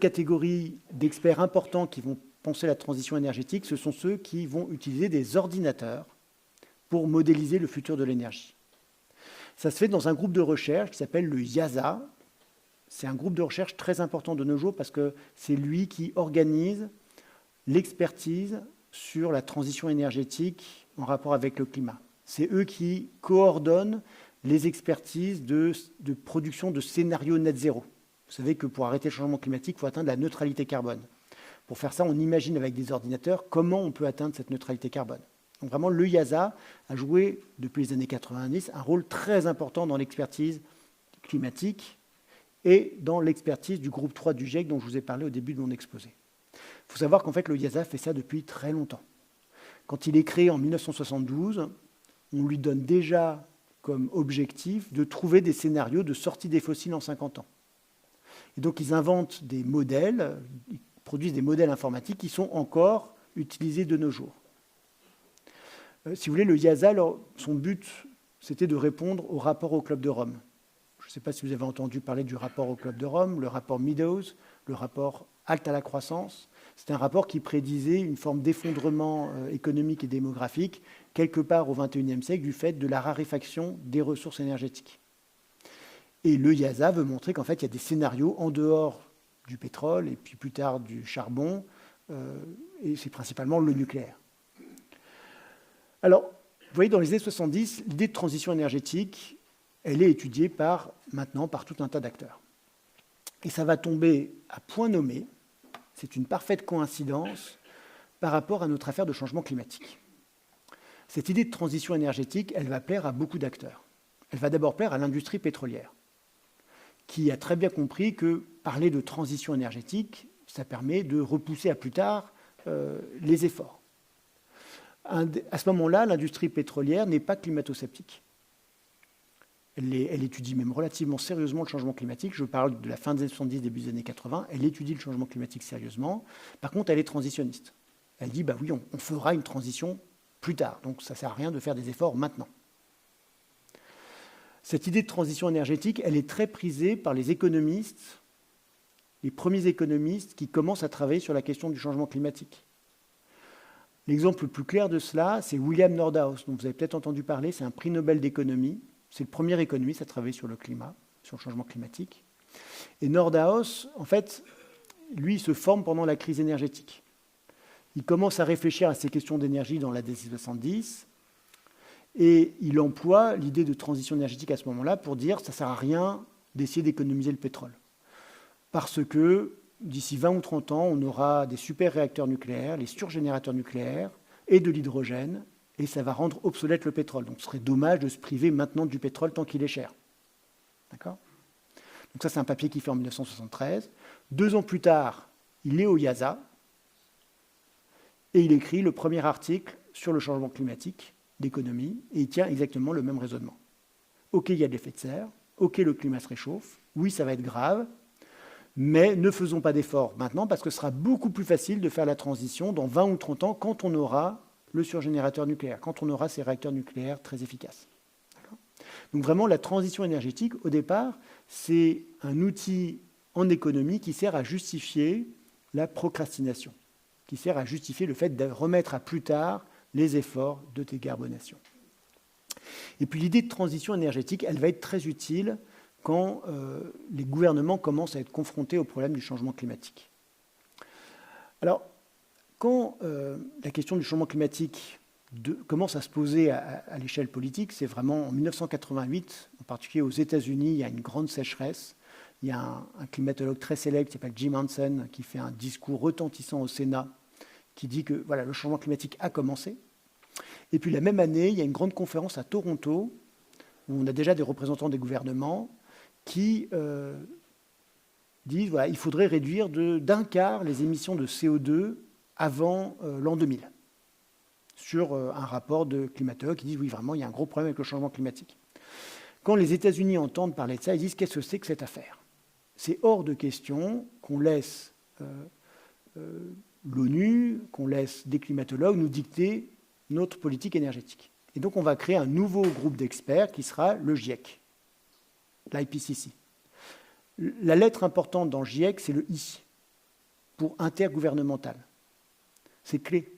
catégorie d'experts importants qui vont penser la transition énergétique, ce sont ceux qui vont utiliser des ordinateurs pour modéliser le futur de l'énergie. Ça se fait dans un groupe de recherche qui s'appelle le IIASA. C'est un groupe de recherche très important de nos jours parce que c'est lui qui organise l'expertise sur la transition énergétique en rapport avec le climat. C'est eux qui coordonnent les expertises de production de scénarios net zéro. Vous savez que pour arrêter le changement climatique, il faut atteindre la neutralité carbone. Pour faire ça, on imagine avec des ordinateurs comment on peut atteindre cette neutralité carbone. Donc vraiment, le IIASA a joué, depuis les années 90, un rôle très important dans l'expertise climatique et dans l'expertise du groupe 3 du GIEC dont je vous ai parlé au début de mon exposé. Il faut savoir qu'en fait, le IIASA fait ça depuis très longtemps. Quand il est créé en 1972, on lui donne déjà comme objectif de trouver des scénarios de sortie des fossiles en 50 ans. Et donc, ils inventent des modèles, ils produisent des modèles informatiques qui sont encore utilisés de nos jours. Si vous voulez, le IIASA, son but, c'était de répondre au rapport au Club de Rome. Je ne sais pas si vous avez entendu parler du rapport au Club de Rome, le rapport Meadows, le rapport Halte à la croissance. C'était un rapport qui prédisait une forme d'effondrement économique et démographique quelque part au XXIe siècle du fait de la raréfaction des ressources énergétiques. Et le IIASA veut montrer qu'en fait, il y a des scénarios en dehors du pétrole et puis plus tard du charbon, et c'est principalement le nucléaire. Alors, vous voyez, dans les années 70, l'idée de transition énergétique, elle est étudiée maintenant par tout un tas d'acteurs. Et ça va tomber à point nommé, c'est une parfaite coïncidence par rapport à notre affaire de changement climatique. Cette idée de transition énergétique, elle va plaire à beaucoup d'acteurs. Elle va d'abord plaire à l'industrie pétrolière, qui a très bien compris que parler de transition énergétique, ça permet de repousser à plus tard les efforts. À ce moment-là, l'industrie pétrolière n'est pas climato-sceptique. Elle étudie même relativement sérieusement le changement climatique. Je parle de la fin des années 70, début des années 80. Elle étudie le changement climatique sérieusement. Par contre, elle est transitionniste. Elle dit, bah oui, on fera une transition plus tard. Donc, ça ne sert à rien de faire des efforts maintenant. Cette idée de transition énergétique, elle est très prisée par les économistes, les premiers économistes qui commencent à travailler sur la question du changement climatique. L'exemple le plus clair de cela, c'est William Nordhaus, dont vous avez peut-être entendu parler. C'est un prix Nobel d'économie. C'est le premier économiste à travailler sur le climat, sur le changement climatique. Et Nordhaus, en fait, lui, il se forme pendant la crise énergétique. Il commence à réfléchir à ces questions d'énergie dans la décennie 70 et il emploie l'idée de transition énergétique à ce moment-là pour dire que ça ne sert à rien d'essayer d'économiser le pétrole. Parce que d'ici 20 ou 30 ans, on aura des super réacteurs nucléaires, les surgénérateurs nucléaires et de l'hydrogène. Et ça va rendre obsolète le pétrole. Donc ce serait dommage de se priver maintenant du pétrole tant qu'il est cher. D'accord ? Donc ça, c'est un papier qu'il fait en 1973. 2 ans plus tard, il est au IIASA et il écrit le premier article sur le changement climatique d'économie et il tient exactement le même raisonnement. OK, il y a de l'effet de serre. OK, le climat se réchauffe. Oui, ça va être grave. Mais ne faisons pas d'efforts maintenant parce que ce sera beaucoup plus facile de faire la transition dans 20 ou 30 ans quand on aura le surgénérateur nucléaire, quand on aura ces réacteurs nucléaires très efficaces. Donc vraiment, la transition énergétique, au départ, c'est un outil en économie qui sert à justifier la procrastination, qui sert à justifier le fait de remettre à plus tard les efforts de décarbonation. Et puis l'idée de transition énergétique, elle va être très utile quand les gouvernements commencent à être confrontés au problème du changement climatique. Alors, quand la question du changement climatique commence à se poser à l'échelle politique, c'est vraiment en 1988, en particulier aux États-Unis, il y a une grande sécheresse. Il y a un climatologue très célèbre qui s'appelle Jim Hansen qui fait un discours retentissant au Sénat qui dit que voilà, le changement climatique a commencé. Et puis la même année, il y a une grande conférence à Toronto où on a déjà des représentants des gouvernements qui disent voilà, il faudrait réduire d'un quart les émissions de CO2 avant l'an 2000, sur un rapport de climatologues qui disent oui, vraiment, il y a un gros problème avec le changement climatique. Quand les États-Unis entendent parler de ça, ils disent qu'est-ce que c'est que cette affaire ? C'est hors de question qu'on laisse l'ONU, qu'on laisse des climatologues nous dicter notre politique énergétique. Et donc on va créer un nouveau groupe d'experts qui sera le GIEC, l'IPCC. La lettre importante dans le GIEC, c'est le I, pour intergouvernemental. C'est clé.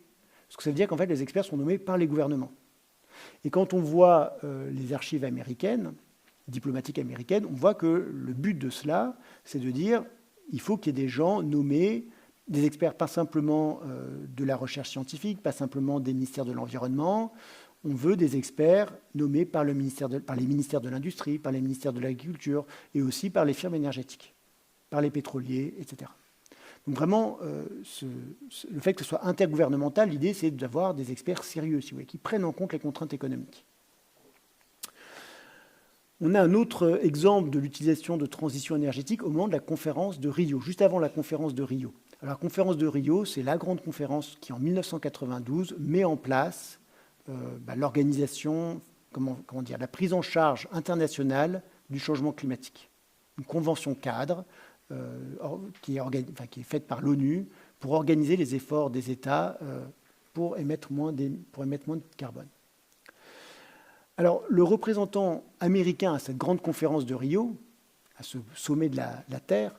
Parce que ça veut dire qu'en fait, les experts sont nommés par les gouvernements. Et quand on voit les archives américaines, diplomatiques américaines, on voit que le but de cela, c'est de dire il faut qu'il y ait des gens nommés, des experts pas simplement de la recherche scientifique, pas simplement des ministères de l'Environnement. On veut des experts nommés par les ministères de l'Industrie, par les ministères de l'Agriculture et aussi par les firmes énergétiques, par les pétroliers, etc. Donc vraiment, le fait que ce soit intergouvernemental, l'idée c'est d'avoir des experts sérieux, si vous voulez, qui prennent en compte les contraintes économiques. On a un autre exemple de l'utilisation de transition énergétique au moment de la conférence de Rio, juste avant la conférence de Rio. Alors, la conférence de Rio, c'est la grande conférence qui, en 1992, met en place l'organisation, la prise en charge internationale du changement climatique. Une convention cadre qui est faite par l'ONU pour organiser les efforts des États pour émettre moins de carbone. Alors, le représentant américain à cette grande conférence de Rio, à ce sommet de la Terre,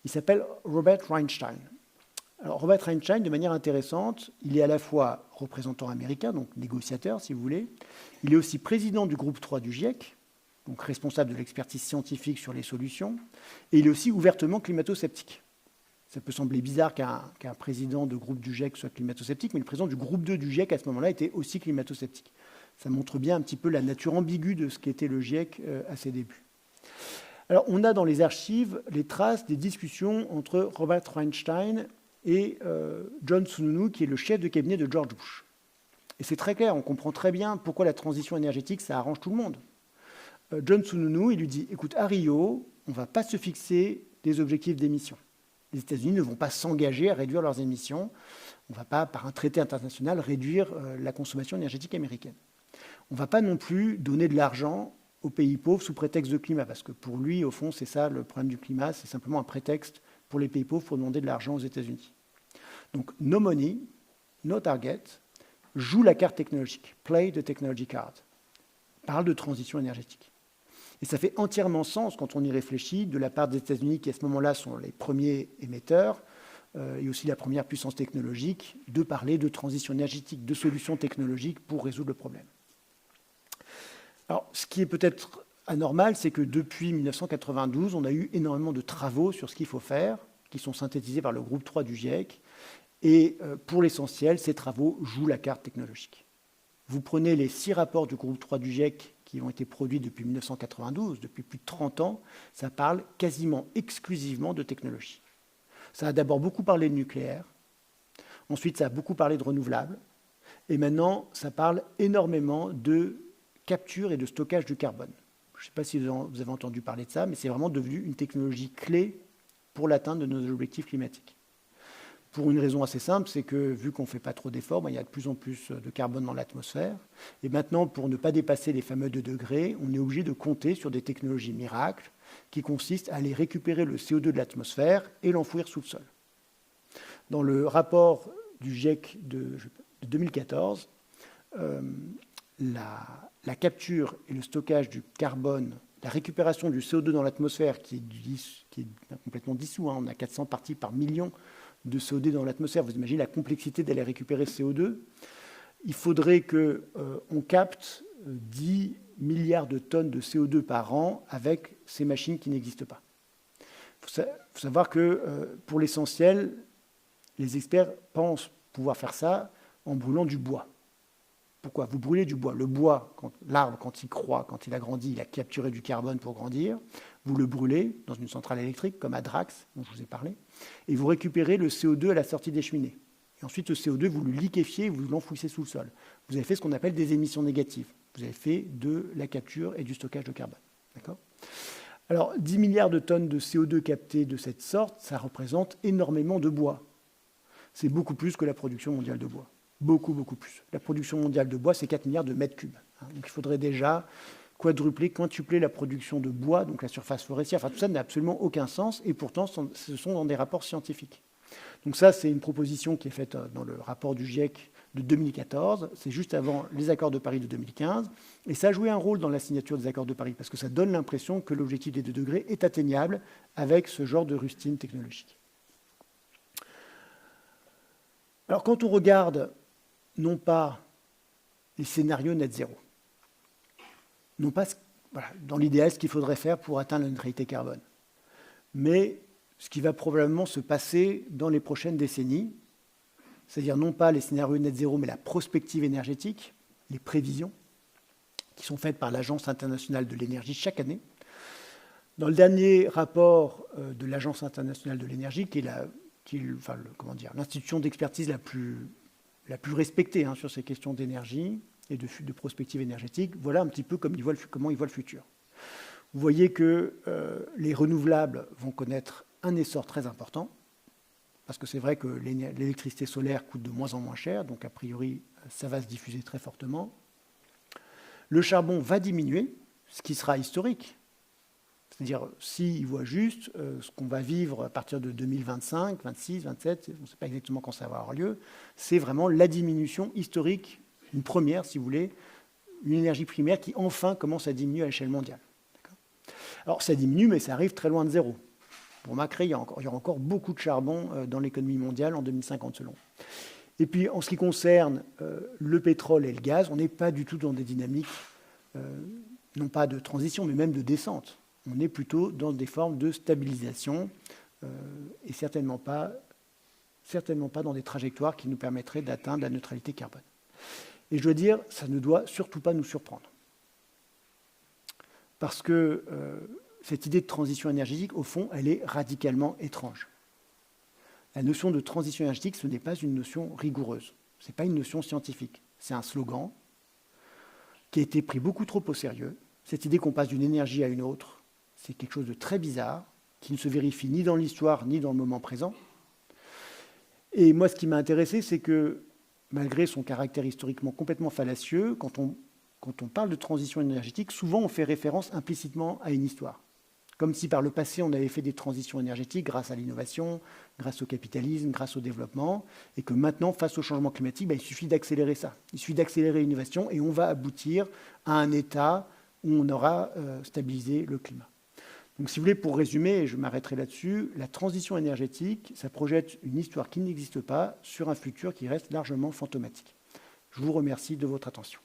il s'appelle Robert Reinstein. Alors, Robert Reinstein, de manière intéressante, il est à la fois représentant américain, donc négociateur, si vous voulez. Il est aussi président du groupe 3 du GIEC, donc responsable de l'expertise scientifique sur les solutions. Et il est aussi ouvertement climato-sceptique. Ça peut sembler bizarre qu'un président de groupe du GIEC soit climato-sceptique, mais le président du groupe 2 du GIEC, à ce moment-là, était aussi climato-sceptique. Ça montre bien un petit peu la nature ambiguë de ce qu'était le GIEC à ses débuts. Alors, on a dans les archives les traces des discussions entre Robert Weinstein et John Sununu, qui est le chef de cabinet de George Bush. Et c'est très clair, on comprend très bien pourquoi la transition énergétique, ça arrange tout le monde. John Sununu, il lui dit, écoute, à Rio, on ne va pas se fixer des objectifs d'émissions. Les États-Unis ne vont pas s'engager à réduire leurs émissions. On ne va pas, par un traité international, réduire la consommation énergétique américaine. On ne va pas non plus donner de l'argent aux pays pauvres sous prétexte de climat, parce que pour lui, au fond, c'est ça le problème du climat, c'est simplement un prétexte pour les pays pauvres pour demander de l'argent aux États-Unis. Donc, no money, no target, joue la carte technologique, play the technology card, parle de transition énergétique. Et ça fait entièrement sens quand on y réfléchit, de la part des États-Unis, qui à ce moment-là sont les premiers émetteurs, et aussi la première puissance technologique, de parler de transition énergétique, de solutions technologiques pour résoudre le problème. Alors, ce qui est peut-être anormal, c'est que depuis 1992, on a eu énormément de travaux sur ce qu'il faut faire, qui sont synthétisés par le groupe 3 du GIEC, et pour l'essentiel, ces travaux jouent la carte technologique. Vous prenez les 6 rapports du groupe 3 du GIEC qui ont été produits depuis 1992, depuis plus de 30 ans, ça parle quasiment exclusivement de technologie. Ça a d'abord beaucoup parlé de nucléaire, ensuite ça a beaucoup parlé de renouvelables, et maintenant ça parle énormément de capture et de stockage du carbone. Je ne sais pas si vous avez entendu parler de ça, mais c'est vraiment devenu une technologie clé pour l'atteinte de nos objectifs climatiques. Pour une raison assez simple, c'est que vu qu'on ne fait pas trop d'efforts, il y a de plus en plus de carbone dans l'atmosphère. Et maintenant, pour ne pas dépasser les fameux 2 degrés, on est obligé de compter sur des technologies miracles qui consistent à aller récupérer le CO2 de l'atmosphère et l'enfouir sous le sol. Dans le rapport du GIEC de 2014, la capture et le stockage du carbone, la récupération du CO2 dans l'atmosphère, qui est complètement dissous, on a 400 parties par million de CO2 dans l'atmosphère. Vous imaginez la complexité d'aller récupérer ce CO2. Il faudrait qu'on capte 10 milliards de tonnes de CO2 par an avec ces machines qui n'existent pas. Il faut savoir que pour l'essentiel, les experts pensent pouvoir faire ça en brûlant du bois. Pourquoi ? Vous brûlez du bois. Le bois, l'arbre, quand il croît, quand il a grandi, il a capturé du carbone pour grandir. Vous le brûlez dans une centrale électrique, comme à Drax, dont je vous ai parlé, et vous récupérez le CO2 à la sortie des cheminées. Et ensuite, le CO2, vous le liquéfiez et vous l'enfouissez sous le sol. Vous avez fait ce qu'on appelle des émissions négatives. Vous avez fait de la capture et du stockage de carbone. D'accord ? Alors, 10 milliards de tonnes de CO2 captées de cette sorte, ça représente énormément de bois. C'est beaucoup plus que la production mondiale de bois. Beaucoup, beaucoup plus. La production mondiale de bois, c'est 4 milliards de mètres cubes. Donc il faudrait déjà quadrupler, quintupler la production de bois, donc la surface forestière. Enfin, tout ça n'a absolument aucun sens, et pourtant, ce sont dans des rapports scientifiques. Donc ça, c'est une proposition qui est faite dans le rapport du GIEC de 2014. C'est juste avant les accords de Paris de 2015. Et ça a joué un rôle dans la signature des accords de Paris, parce que ça donne l'impression que l'objectif des 2 degrés est atteignable avec ce genre de rustine technologique. Alors, quand on regarde non pas les scénarios net zéro, non pas dans l'idéal ce qu'il faudrait faire pour atteindre la neutralité carbone, mais ce qui va probablement se passer dans les prochaines décennies, c'est-à-dire non pas les scénarios net zéro, mais la prospective énergétique, les prévisions, qui sont faites par l'Agence internationale de l'énergie chaque année. Dans le dernier rapport de l'Agence internationale de l'énergie, qui est l'institution d'expertise la plus respectée sur ces questions d'énergie et de prospective énergétique, voilà un petit peu comment il voit le futur. Vous voyez que les renouvelables vont connaître un essor très important, parce que c'est vrai que l'électricité solaire coûte de moins en moins cher, donc a priori, ça va se diffuser très fortement. Le charbon va diminuer, ce qui sera historique. C'est-à-dire, s'il voit juste ce qu'on va vivre à partir de 2025, 26, 27, on ne sait pas exactement quand ça va avoir lieu, c'est vraiment la diminution historique, une première, si vous voulez, une énergie primaire qui enfin commence à diminuer à l'échelle mondiale. D'accord ? Alors, ça diminue, mais ça arrive très loin de zéro. Pour Macré, il y aura encore beaucoup de charbon dans l'économie mondiale en 2050, selon. Et puis, en ce qui concerne le pétrole et le gaz, on n'est pas du tout dans des dynamiques, non pas de transition, mais même de descente. On est plutôt dans des formes de stabilisation et certainement pas dans des trajectoires qui nous permettraient d'atteindre la neutralité carbone. Et je dois dire, ça ne doit surtout pas nous surprendre. Parce que cette idée de transition énergétique, au fond, elle est radicalement étrange. La notion de transition énergétique, ce n'est pas une notion rigoureuse. Ce n'est pas une notion scientifique. C'est un slogan qui a été pris beaucoup trop au sérieux. Cette idée qu'on passe d'une énergie à une autre, c'est quelque chose de très bizarre, qui ne se vérifie ni dans l'histoire, ni dans le moment présent. Et moi, ce qui m'a intéressé, c'est que, malgré son caractère historiquement complètement fallacieux, quand on parle de transition énergétique, souvent on fait référence implicitement à une histoire. Comme si par le passé, on avait fait des transitions énergétiques grâce à l'innovation, grâce au capitalisme, grâce au développement, et que maintenant, face au changement climatique, il suffit d'accélérer ça. Il suffit d'accélérer l'innovation et on va aboutir à un état où on aura stabilisé le climat. Donc si vous voulez, pour résumer, et je m'arrêterai là-dessus, la transition énergétique, ça projette une histoire qui n'existe pas sur un futur qui reste largement fantomatique. Je vous remercie de votre attention.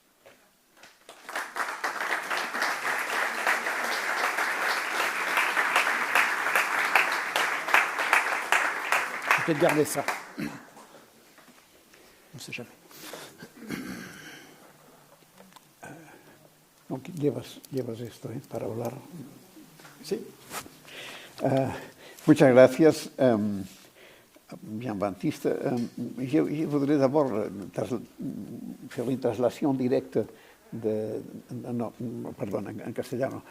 Je vais peut-être garder ça. On ne sait jamais. Donc, llevas esto para hablar. Sí. Muchas gracias, Jean-Baptiste. Je voudrais d'abord faire une translation directe en castellano.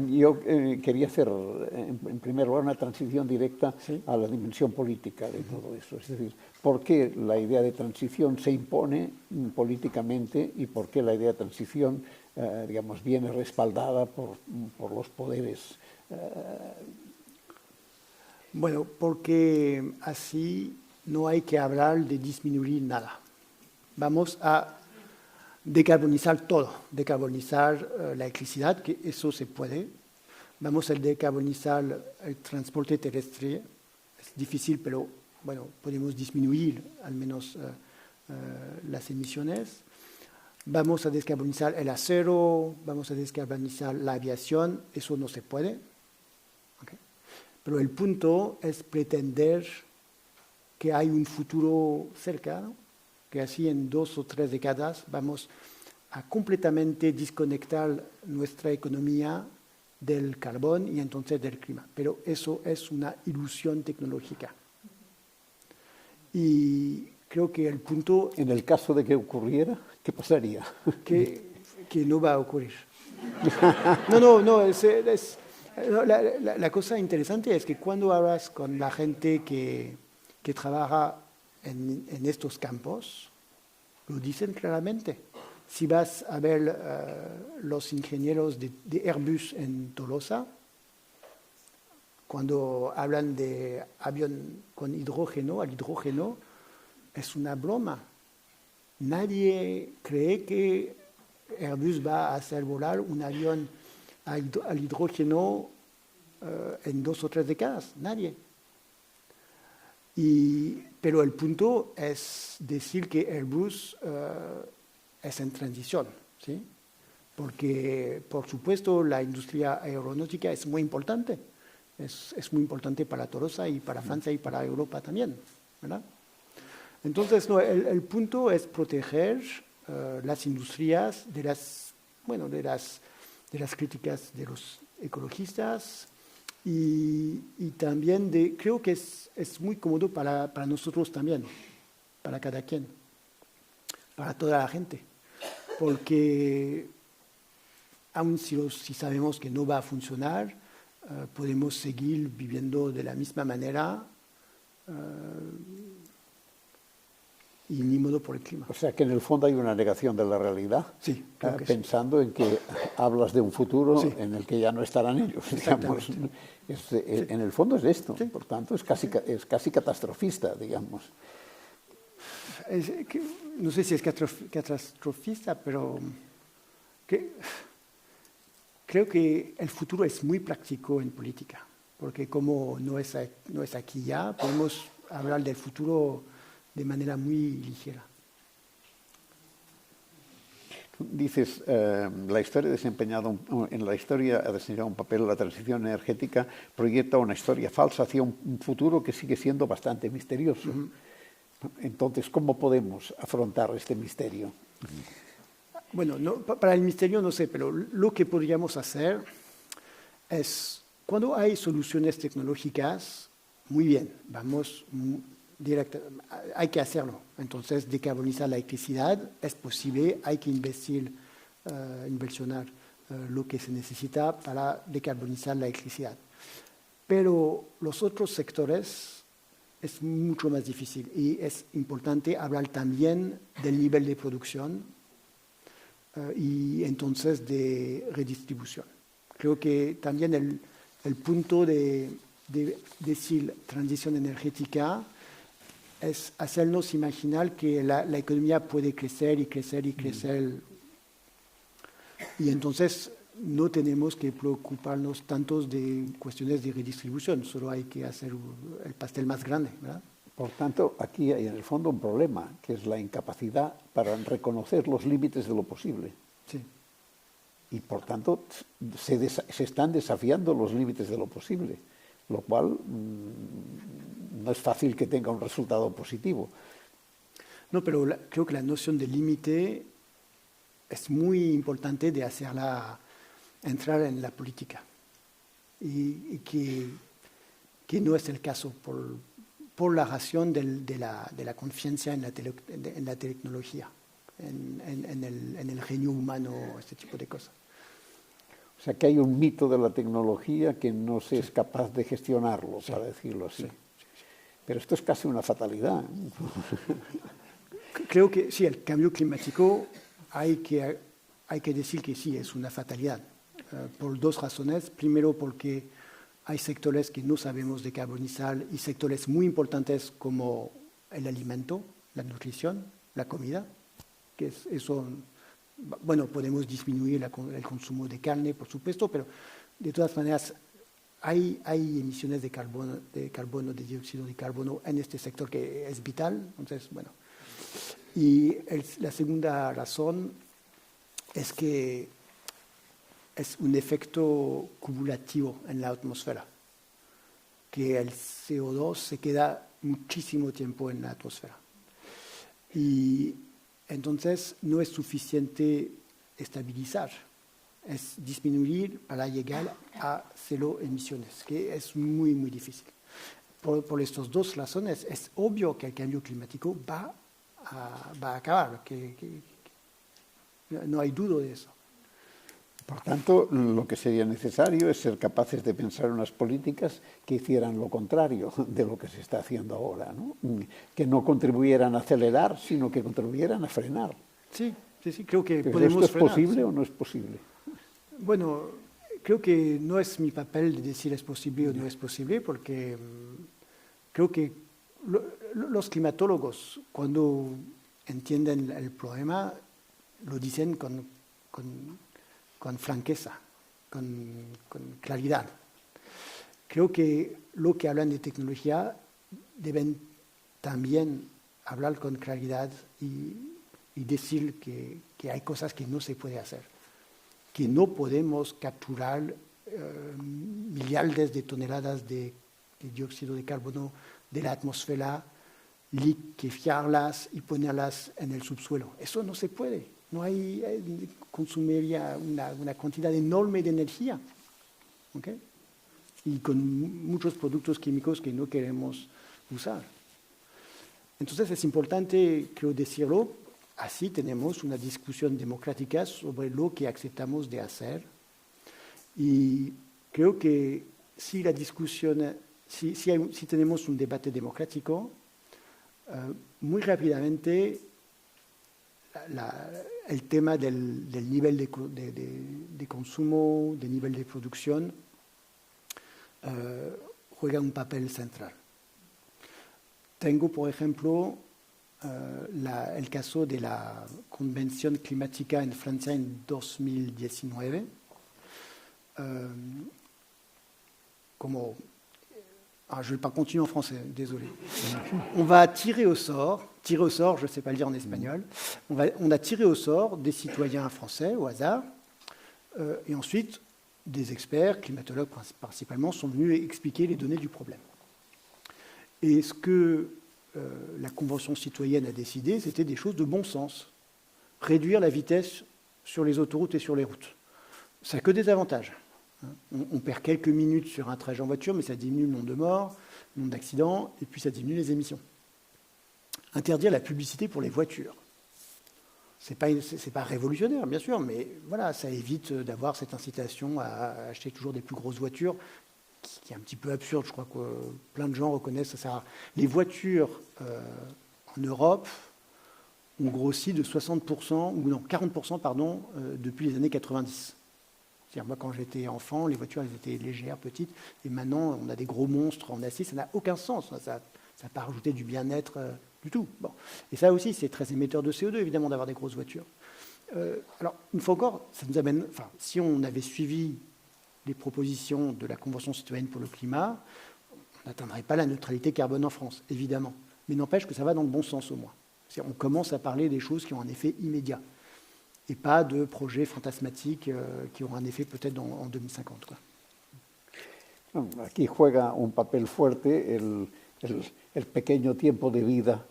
Yo quería hacer, en primer lugar, una transición directa a la dimensión política de todo eso. Es decir, ¿por qué la idea de transición se impone políticamente y por qué la idea de transición, digamos, viene respaldada por los poderes? Bueno, porque así no hay que hablar de disminuir nada. Vamos a decarbonizar todo, decarbonizar la electricidad, que eso se puede. Vamos a decarbonizar el transporte terrestre. Es difícil, pero bueno, podemos disminuir al menos las emisiones. Vamos a descarbonizar el acero, vamos a descarbonizar la aviación, eso no se puede. ¿Okay? Pero el punto es pretender que hay un futuro cercano, que así en 2 o 3 décadas vamos a completamente desconectar nuestra economía del carbón y entonces del clima. Pero eso es una ilusión tecnológica. Y creo que el punto... En el caso de que ocurriera, ¿qué pasaría? Que no va a ocurrir. La cosa interesante es que cuando hablas con la gente que trabaja en estos campos, lo dicen claramente. Si vas a ver los ingenieros de Airbus en Tolosa, cuando hablan de avión con hidrógeno, al hidrógeno, es una broma. Nadie cree que Airbus va a hacer volar un avión al hidrógeno en 2 o 3 décadas. Nadie. Pero el punto es decir que Airbus es en transición, ¿sí? Porque, por supuesto, la industria aeronáutica es muy importante. Es muy importante para Tolosa y para Francia y para Europa también, ¿verdad? Entonces, el punto es proteger las industrias de las críticas de los ecologistas y también creo que es muy cómodo para nosotros también, para cada quien, para toda la gente, porque aun si sabemos que no va a funcionar, podemos seguir viviendo de la misma manera y ni modo por el clima. O sea que en el fondo hay una negación de la realidad, sí, pensando en que hablas de un futuro en el que ya no estarán ellos. Digamos. En el fondo es esto, por tanto es casi catastrofista, digamos. No sé si es catastrofista, pero creo que el futuro es muy práctico en política, porque como no es aquí ya, podemos hablar del futuro de manera muy ligera. Dices, en la historia ha desempeñado un papel la transición energética, proyecta una historia falsa hacia un futuro que sigue siendo bastante misterioso. Uh-huh. Entonces, ¿cómo podemos afrontar este misterio? Bueno, para el misterio no sé, pero lo que podríamos hacer es cuando hay soluciones tecnológicas, muy bien, vamos directo, hay que hacerlo. Entonces, decarbonizar la electricidad es posible, hay que inversionar lo que se necesita para decarbonizar la electricidad. Pero los otros sectores es mucho más difícil y es importante hablar también del nivel de producción y entonces de redistribución. Creo que también el punto de decir transición energética es hacernos imaginar que la economía puede crecer y crecer y crecer. Y entonces no tenemos que preocuparnos tanto de cuestiones de redistribución, solo hay que hacer el pastel más grande, ¿verdad? Por tanto, aquí hay en el fondo un problema, que es la incapacidad para reconocer los límites de lo posible. Sí. Y por tanto, se están desafiando los límites de lo posible, lo cual no es fácil que tenga un resultado positivo. No, pero creo que la noción de límite es muy importante de hacerla entrar en la política y que no es el caso por la razón de la confianza en la tecnología, en el genio humano, este tipo de cosas. O sea que hay un mito de la tecnología que no se es capaz de gestionarlo, para decirlo así. Pero esto es casi una fatalidad. Creo que sí, el cambio climático hay que decir que sí, es una fatalidad. Por dos razones. Primero, porque hay sectores que no sabemos decarbonizar y sectores muy importantes como el alimento, la nutrición, la comida, que es eso. Bueno, podemos disminuir el consumo de carne, por supuesto, pero de todas maneras hay emisiones de carbono, de dióxido de carbono en este sector que es vital. Entonces, bueno. Y la segunda razón es que es un efecto cumulativo en la atmósfera, que el CO2 se queda muchísimo tiempo en la atmósfera. Y entonces no es suficiente estabilizar, es disminuir para llegar a cero emisiones, que es muy, muy difícil. Por estas dos razones es obvio que el cambio climático va a acabar, que no hay duda de eso. Por tanto, lo que sería necesario es ser capaces de pensar unas políticas que hicieran lo contrario de lo que se está haciendo ahora, ¿no? Que no contribuyeran a acelerar, sino que contribuyeran a frenar. Sí, creo que ¿Pero podemos esto es posible sí. o no es posible? Bueno, creo que no es mi papel de decir es posible o no es posible, porque creo que los climatólogos, cuando entienden el problema, lo dicen con franqueza, con claridad. Creo que lo que hablan de tecnología deben también hablar con claridad y decir que hay cosas que no se puede hacer, que no podemos capturar millares de toneladas de dióxido de carbono de la atmósfera, liquefiarlas y ponerlas en el subsuelo. Eso no se puede. No consumiría una cantidad enorme de energía, ¿okay? Y con muchos productos químicos que no queremos usar. Entonces es importante, creo, decirlo, así tenemos una discusión democrática sobre lo que aceptamos de hacer. Y creo que si la discusión, si tenemos un debate democrático, muy rápidamente el tema del nivel de consumo, del nivel de producción, juega un papel central. Tengo, por ejemplo, el caso de la Convención Climática en Francia en 2019. Je ne vais pas continuer en français, désolé. On va tirer au sort, je ne sais pas le dire en espagnol, on a tiré au sort des citoyens français au hasard, et ensuite des experts, climatologues principalement, sont venus expliquer les données du problème. Et ce que la Convention citoyenne a décidé, c'était des choses de bon sens. Réduire la vitesse sur les autoroutes et sur les routes. Ça n'a que des avantages. On perd quelques minutes sur un trajet en voiture, mais ça diminue le nombre de morts, le nombre d'accidents, et puis ça diminue les émissions. Interdire la publicité pour les voitures. C'est pas révolutionnaire, bien sûr, mais voilà, ça évite d'avoir cette incitation à acheter toujours des plus grosses voitures, qui est un petit peu absurde. Je crois que plein de gens reconnaissent ça. Les voitures en Europe ont grossi de 60%, ou non, 40%, pardon, depuis les années 90. C'est-à-dire, moi, quand j'étais enfant, les voitures, elles étaient légères, petites, et maintenant, on a des gros monstres en acier, ça n'a aucun sens. Ça n'a pas rajouté du bien-être du tout. Bon. Et ça aussi, c'est très émetteur de CO2, évidemment, d'avoir des grosses voitures. Alors, une fois encore, ça nous amène... Enfin, si on avait suivi les propositions de la Convention citoyenne pour le climat, on n'atteindrait pas la neutralité carbone en France, évidemment. Mais n'empêche que ça va dans le bon sens, au moins. On commence à parler des choses qui ont un effet immédiat, et pas de projets fantasmatiques qui auront un effet peut-être en 2050. Quoi. Aquí juega un papel fuerte el pequeño tiempo de vida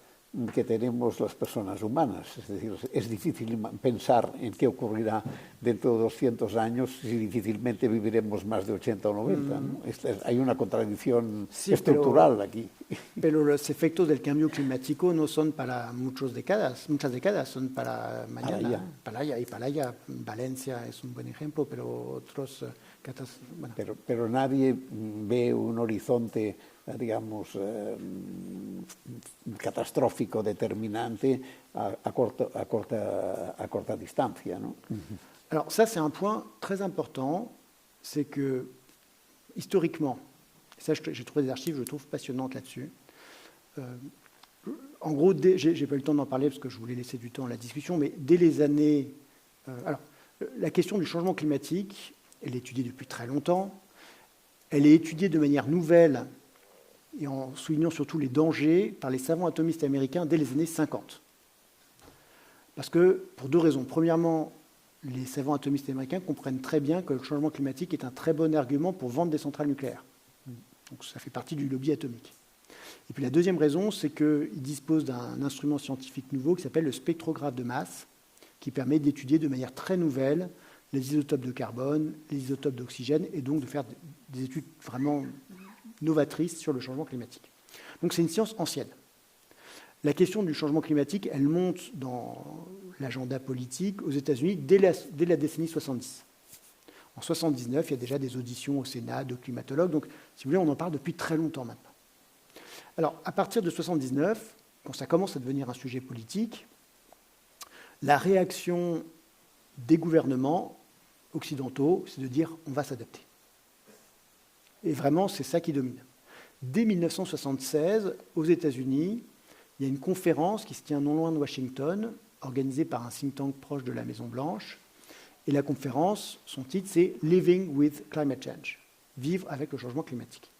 que tenemos las personas humanas. Es decir, es difícil pensar en qué ocurrirá dentro de 200 años si difícilmente viviremos más de 80 o 90. ¿No? Hay una contradicción estructural aquí. Pero los efectos del cambio climático no son para muchas décadas, son para mañana. Palaya, Valencia es un buen ejemplo, pero otros... Bueno. Pero nadie ve un horizonte, digamos, catastrófico determinante a corta distancia, ¿no? Alors ça, c'est un point très important, c'est que, historiquement, ça j'ai trouvé des archives, je trouve passionnantes là-dessus. En gros, j'ai pas eu le temps d'en parler parce que je voulais laisser du temps à la discussion, mais dès les années... alors, la question du changement climatique, elle est étudiée depuis très longtemps. Elle est étudiée de manière nouvelle et en soulignant surtout les dangers par les savants atomistes américains dès les années 50. Parce que, pour deux raisons. Premièrement, les savants atomistes américains comprennent très bien que le changement climatique est un très bon argument pour vendre des centrales nucléaires. Donc ça fait partie du lobby atomique. Et puis la deuxième raison, c'est qu'ils disposent d'un instrument scientifique nouveau qui s'appelle le spectrographe de masse, qui permet d'étudier de manière très nouvelle les isotopes de carbone, les isotopes d'oxygène, et donc de faire des études vraiment novatrices sur le changement climatique. Donc c'est une science ancienne. La question du changement climatique, elle monte dans l'agenda politique aux États-Unis dès la décennie 70. En 79, il y a déjà des auditions au Sénat de climatologues, donc si vous voulez, on en parle depuis très longtemps maintenant. Alors, à partir de 79, quand ça commence à devenir un sujet politique, la réaction des gouvernements occidentaux, c'est de dire on va s'adapter. Et vraiment, c'est ça qui domine. Dès 1976, aux États-Unis, il y a une conférence qui se tient non loin de Washington, organisée par un think tank proche de la Maison-Blanche. Et la conférence, son titre, c'est « Living with Climate Change », vivre avec le changement climatique.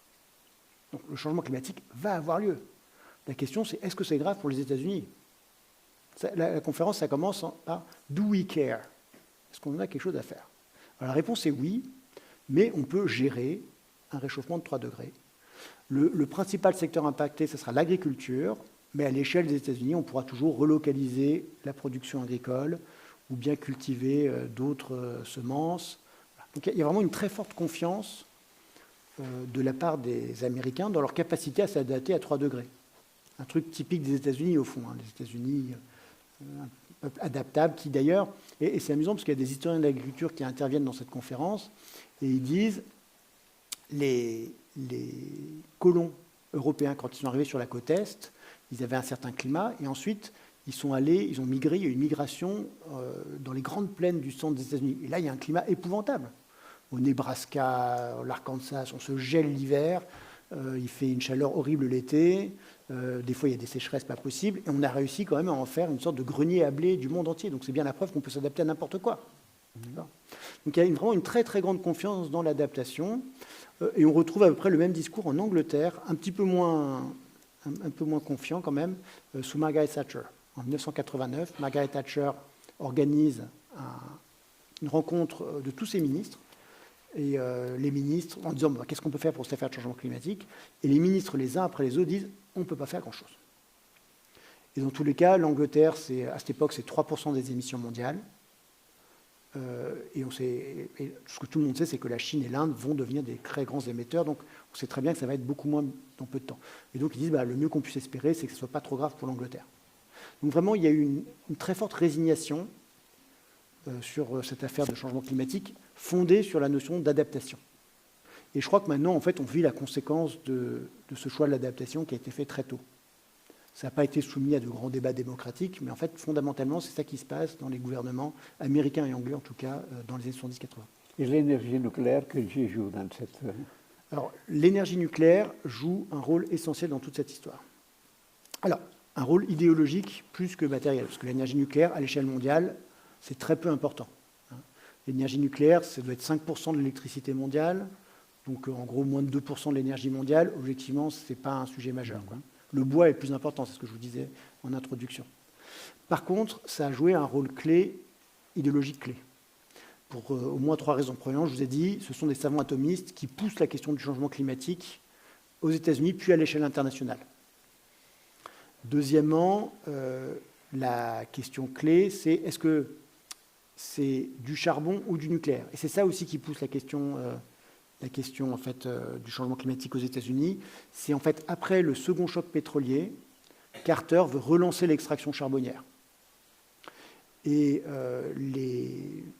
Donc le changement climatique va avoir lieu. La question, c'est est-ce que c'est grave pour les États-Unis ? La conférence, ça commence par « Do we care ?» Est-ce qu'on a quelque chose à faire ? Alors, la réponse est oui, mais on peut gérer un réchauffement de 3 degrés. Le principal secteur impacté, ce sera l'agriculture, mais à l'échelle des États-Unis, on pourra toujours relocaliser la production agricole ou bien cultiver d'autres semences. Donc il y a vraiment une très forte confiance de la part des Américains dans leur capacité à s'adapter à 3 degrés. Un truc typique des États-Unis, au fond. Les États-Unis, un peuple adaptable qui, d'ailleurs, et c'est amusant parce qu'il y a des historiens de l'agriculture qui interviennent dans cette conférence, et ils disent les colons européens, quand ils sont arrivés sur la côte Est, ils avaient un certain climat, et ensuite, ils ont migré, il y a eu une migration dans les grandes plaines du centre des États-Unis. Et là, il y a un climat épouvantable. Au Nebraska, l'Arkansas, on se gèle l'hiver, il fait une chaleur horrible l'été, des fois il y a des sécheresses pas possibles, et on a réussi quand même à en faire une sorte de grenier à blé du monde entier. Donc c'est bien la preuve qu'on peut s'adapter à n'importe quoi. Donc il y a vraiment une très très grande confiance dans l'adaptation, et on retrouve à peu près le même discours en Angleterre, un peu moins confiant quand même, sous Margaret Thatcher. En 1989, Margaret Thatcher organise une rencontre de tous ses ministres, et les ministres, en disant qu'est-ce qu'on peut faire pour cette affaire de changement climatique, et les ministres, les uns après les autres, disent on ne peut pas faire grand-chose. Et dans tous les cas, l'Angleterre, à cette époque, c'est 3% des émissions mondiales. Et ce que tout le monde sait, c'est que la Chine et l'Inde vont devenir des très grands émetteurs. Donc, on sait très bien que ça va être beaucoup moins dans peu de temps. Et donc, ils disent le mieux qu'on puisse espérer, c'est que ce ne soit pas trop grave pour l'Angleterre. Donc, vraiment, il y a eu une très forte résignation sur cette affaire de changement climatique, fondée sur la notion d'adaptation. Et je crois que maintenant, en fait, on vit la conséquence de ce choix de l'adaptation qui a été fait très tôt. Ça n'a pas été soumis à de grands débats démocratiques, mais en fait, fondamentalement, c'est ça qui se passe dans les gouvernements américains et anglais, en tout cas, dans les années 70-80. Et l'énergie nucléaire que j'y joue dans cette... Alors, l'énergie nucléaire joue un rôle essentiel dans toute cette histoire. Alors, un rôle idéologique plus que matériel, parce que l'énergie nucléaire, à l'échelle mondiale, c'est très peu important. L'énergie nucléaire, ça doit être 5% de l'électricité mondiale, donc en gros moins de 2% de l'énergie mondiale. Objectivement, ce n'est pas un sujet majeur, quoi. Le bois est plus important, c'est ce que je vous disais en introduction. Par contre, ça a joué un rôle clé, idéologique clé, pour au moins 3 raisons. Premièrement, je vous ai dit, ce sont des savants atomistes qui poussent la question du changement climatique aux États-Unis, puis à l'échelle internationale. Deuxièmement, la question clé, c'est est-ce que c'est du charbon ou du nucléaire? Et c'est ça aussi qui pousse la question en fait, du changement climatique aux États-Unis. C'est en fait, après le second choc pétrolier, Carter veut relancer l'extraction charbonnière. Et il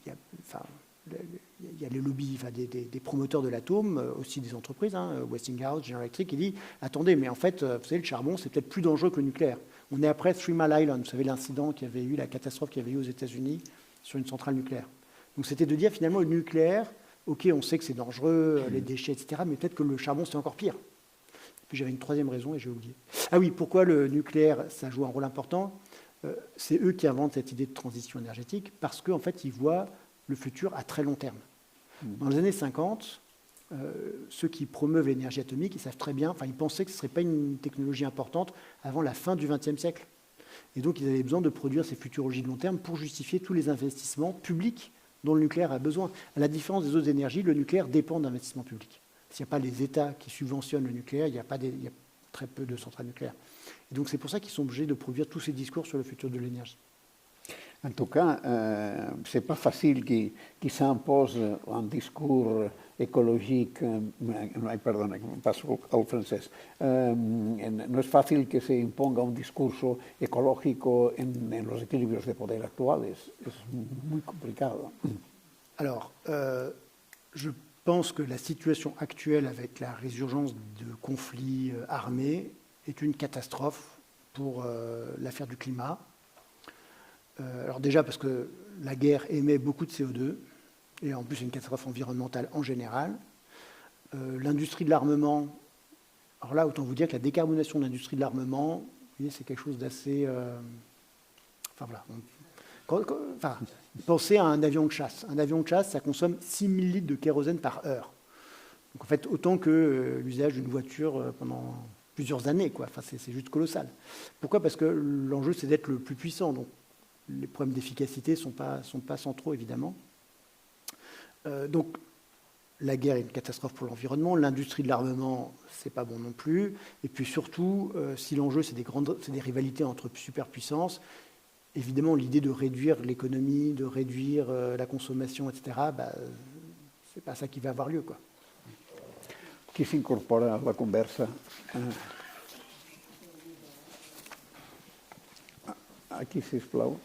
y a les lobbies des promoteurs de l'atome, aussi des entreprises, Westinghouse, General Electric, qui dit « Attendez, mais en fait, vous savez, le charbon, c'est peut-être plus dangereux que le nucléaire. » On est après Three Mile Island, vous savez, l'incident qu'il y avait eu, la catastrophe qu'il y avait eu aux États-Unis sur une centrale nucléaire. Donc c'était de dire, finalement, le nucléaire, OK, on sait que c'est dangereux, les déchets, etc., mais peut-être que le charbon, c'est encore pire. Et puis j'avais une troisième raison et j'ai oublié. Ah oui, pourquoi le nucléaire, ça joue un rôle important? C'est eux qui inventent cette idée de transition énergétique parce qu'en fait, ils voient le futur à très long terme. Dans les années 50, ceux qui promeuvent l'énergie atomique, ils savent très bien, ils pensaient que ce ne serait pas une technologie importante avant la fin du XXe siècle. Et donc, ils avaient besoin de produire ces futurologies de long terme pour justifier tous les investissements publics dont le nucléaire a besoin. À la différence des autres énergies, le nucléaire dépend d'investissements publics. S'il n'y a pas les États qui subventionnent le nucléaire, il y a très peu de centrales nucléaires. Et donc c'est pour ça qu'ils sont obligés de produire tous ces discours sur le futur de l'énergie. En tout cas, ce n'est pas facile qui s'impose un discours écologique, perdona, passo al francés, no es fácil que se imponga un discurso ecológico en los equilibrios de poder actuales. Es muy complicado. Alors, je pense que la situation actuelle avec la résurgence de conflits armés est une catastrophe pour l'affaire du climat. Alors déjà parce que la guerre émet beaucoup de CO2, et en plus c'est une catastrophe environnementale en général. L'industrie de l'armement, alors là autant vous dire que la décarbonation de l'industrie de l'armement, vous voyez, c'est quelque chose d'assez... pensez à un avion de chasse. Un avion de chasse, ça consomme 6000 litres de kérosène par heure. Donc en fait, autant que l'usage d'une voiture pendant plusieurs années, quoi. C'est juste colossal. Pourquoi? Parce que l'enjeu, c'est d'être le plus puissant. Donc les problèmes d'efficacité ne sont pas centraux, évidemment. Donc, la guerre est une catastrophe pour l'environnement. L'industrie de l'armement, ce n'est pas bon non plus. Et puis surtout, si l'enjeu, c'est des rivalités entre superpuissances, évidemment, l'idée de réduire l'économie, de réduire la consommation, etc., ce n'est pas ça qui va avoir lieu, quoi. Qui s'incorpora a la conversa? Aquí, sisplau.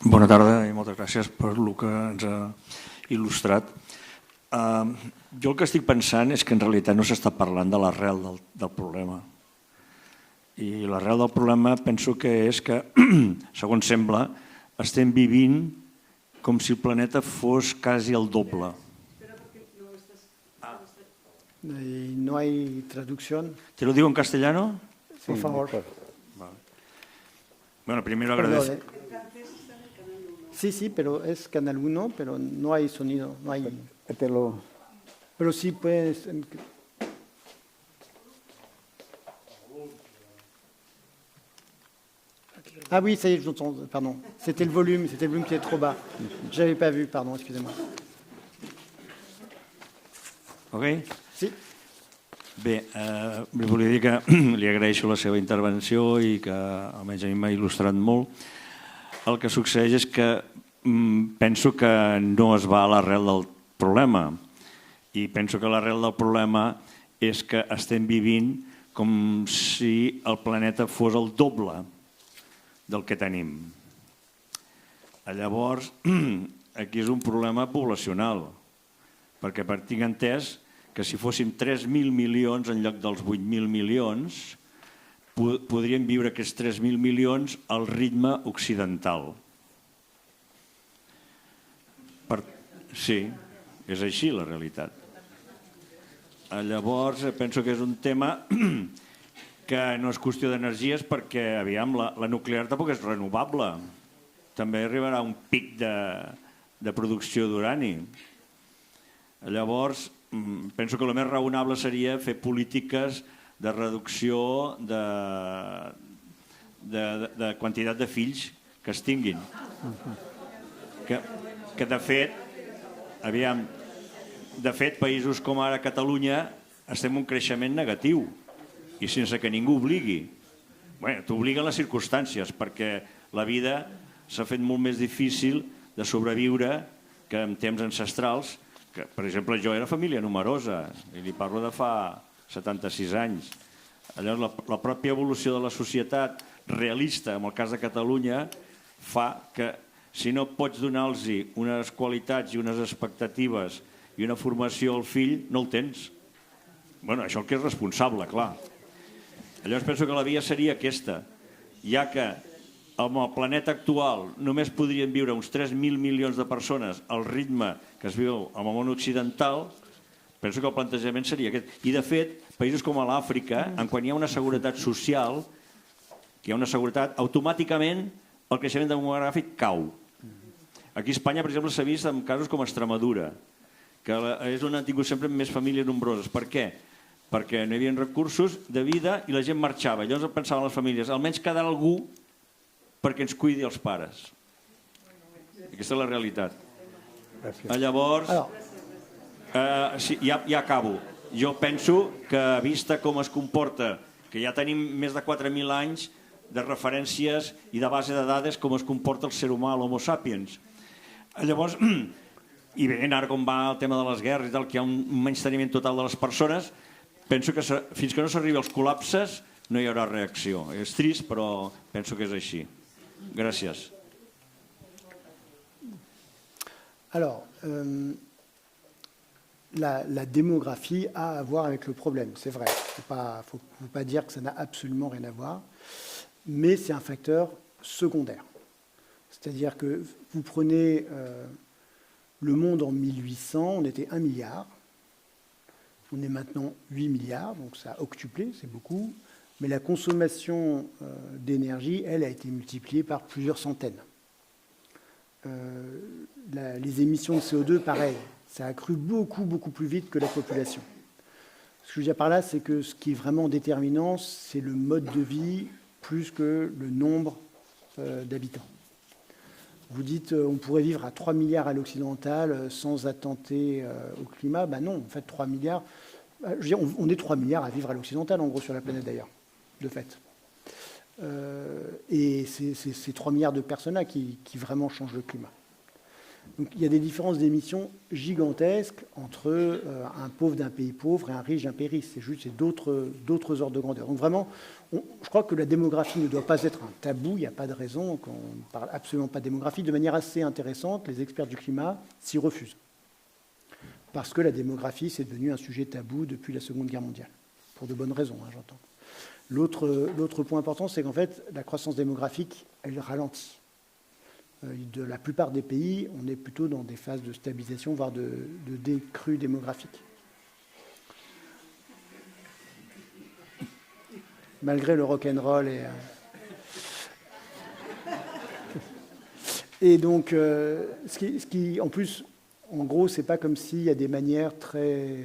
Bona tarda i moltes gràcies per el que ens ha il·lustrat. Jo el que estic pensant és que en realitat no s'està parlant de l'arrel del problema. I l'arrel del problema penso que és que, segons sembla, estem vivint com si el planeta fos quasi el doble. No hay traducción. ¿Te lo digo en castellano? Por favor. Vale. Bueno, primero agradezco. Sí, pero es Canal 1, pero no hay sonido, no hay... Pero sí puedes... Ah oui, ça y est, je vous entends, pardon. C'était le volume qui était trop bas. Je n'avais pas vu, pardon, excusez-moi. Ok? Sí. Bé, volia dir que li agraeixo la seva intervenció i que almenys a mi m'ha il·lustrat molt. El que succeeix és que penso que no es va a l'arrel del problema i penso que l'arrel del problema és que estem vivint com si el planeta fos el doble del que tenim. Llavors, aquí és un problema poblacional, perquè tinc entès que si fóssim 3.000 milions en lloc dels 8.000 milions, podríem viure aquests 3.000 milions al ritme occidental. Sí, és així la realitat. Llavors, penso que és un tema que no és qüestió d'energies perquè, aviam, la nuclear tampoc és renovable. També arribarà un pic de producció d'urani. Llavors, penso que el més raonable seria fer polítiques de reducció de quantitat de fills que es tinguin. Que de fet, aviam, països com ara Catalunya estem en un creixement negatiu i sense que ningú obligui. Bé, t'obliguen les circumstàncies perquè la vida s'ha fet molt més difícil de sobreviure que en temps ancestrals. Que, per exemple, jo era família numerosa i li parlo de fa 76 anys. Llavors, la pròpia evolució de la societat realista, en el cas de Catalunya, fa que si no pots donar-los unes qualitats i unes expectatives i una formació al fill, no el tens. Bé, això el que és responsable, clar. Llavors penso que la via seria aquesta, ja que amb el planeta actual només podrien viure uns 3.000 milions de persones al ritme que es viu en el món occidental, penso que el plantejament seria aquest. I, de fet, països com a l'Àfrica, quan hi ha una seguretat social, que hi ha una seguretat, automàticament el creixement demogràfic cau. Aquí a Espanya, per exemple, s'ha vist en casos com Extremadura, que és on han tingut sempre més famílies nombroses. Per què? Perquè no hi havia recursos de vida i la gent marxava. Llavors pensaven les famílies, almenys quedarà algú perquè ens cuidi els pares. Aquesta és la realitat. Llavors, ja acabo. Jo penso que, vista com es comporta, que ja tenim més de 4.000 anys de referències i de base de dades com es comporta el ser humà, l'homo sapiens. Llavors, i bé, ara com va el tema de les guerres i tal, que hi ha un menysteniment total de les persones, penso que fins que no s'arribi als col·lapses no hi haurà reacció. És trist, però penso que és així. Gracias. Alors, la démographie a à voir avec le problème, c'est vrai. Il ne faut pas dire que ça n'a absolument rien à voir, mais c'est un facteur secondaire. C'est-à-dire que vous prenez le monde en 1800, on était 1 milliard, on est maintenant 8 milliards, donc ça a octuplé, c'est beaucoup. Mais la consommation d'énergie, elle, a été multipliée par plusieurs centaines. Les émissions de CO2, pareil, ça a cru beaucoup, beaucoup plus vite que la population. Ce que je veux dire par là, c'est que ce qui est vraiment déterminant, c'est le mode de vie plus que le nombre d'habitants. Vous dites, on pourrait vivre à 3 milliards à l'occidental sans attenter au climat. Ben non, en fait, 3 milliards... Je veux dire, on est 3 milliards à vivre à l'occidental, en gros, sur la planète d'ailleurs. De fait. Et c'est ces 3 milliards de personnes-là qui vraiment changent le climat. Donc il y a des différences d'émissions gigantesques entre un pauvre d'un pays pauvre et un riche d'un pays riche. C'est d'autres ordres de grandeur. Donc vraiment, je crois que la démographie ne doit pas être un tabou. Il n'y a pas de raison qu'on ne parle absolument pas de démographie. De manière assez intéressante, les experts du climat s'y refusent. Parce que la démographie, c'est devenu un sujet tabou depuis la Seconde Guerre mondiale. Pour de bonnes raisons, hein, j'entends. L'autre point important, c'est qu'en fait, la croissance démographique, elle ralentit. De la plupart des pays, on est plutôt dans des phases de stabilisation, voire de décrue démographique. Malgré le rock'n'roll et donc, ce qui, en plus, en gros, c'est pas comme s'il y a des manières très,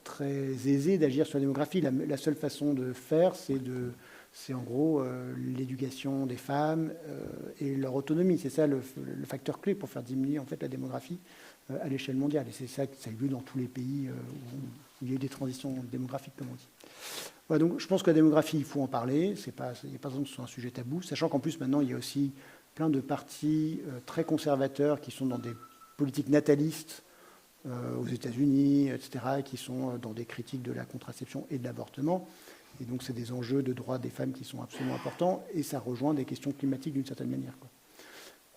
très aisées d'agir sur la démographie. La seule façon de faire, c'est de c'est en gros l'éducation des femmes et leur autonomie. C'est ça le facteur clé pour faire diminuer en fait la démographie à l'échelle mondiale. Et c'est ça que ça a eu lieu dans tous les pays où il y a eu des transitions démographiques, comme on dit. Voilà, donc je pense que la démographie, il faut en parler. Il n'y a pas besoin que ce soit un sujet tabou, sachant qu'en plus maintenant il y a aussi plein de partis très conservateurs qui sont dans des politiques natalistes aux États-Unis, etc., qui sont dans des critiques de la contraception et de l'avortement. Et donc, c'est des enjeux de droits des femmes qui sont absolument importants, et ça rejoint des questions climatiques d'une certaine manière, quoi.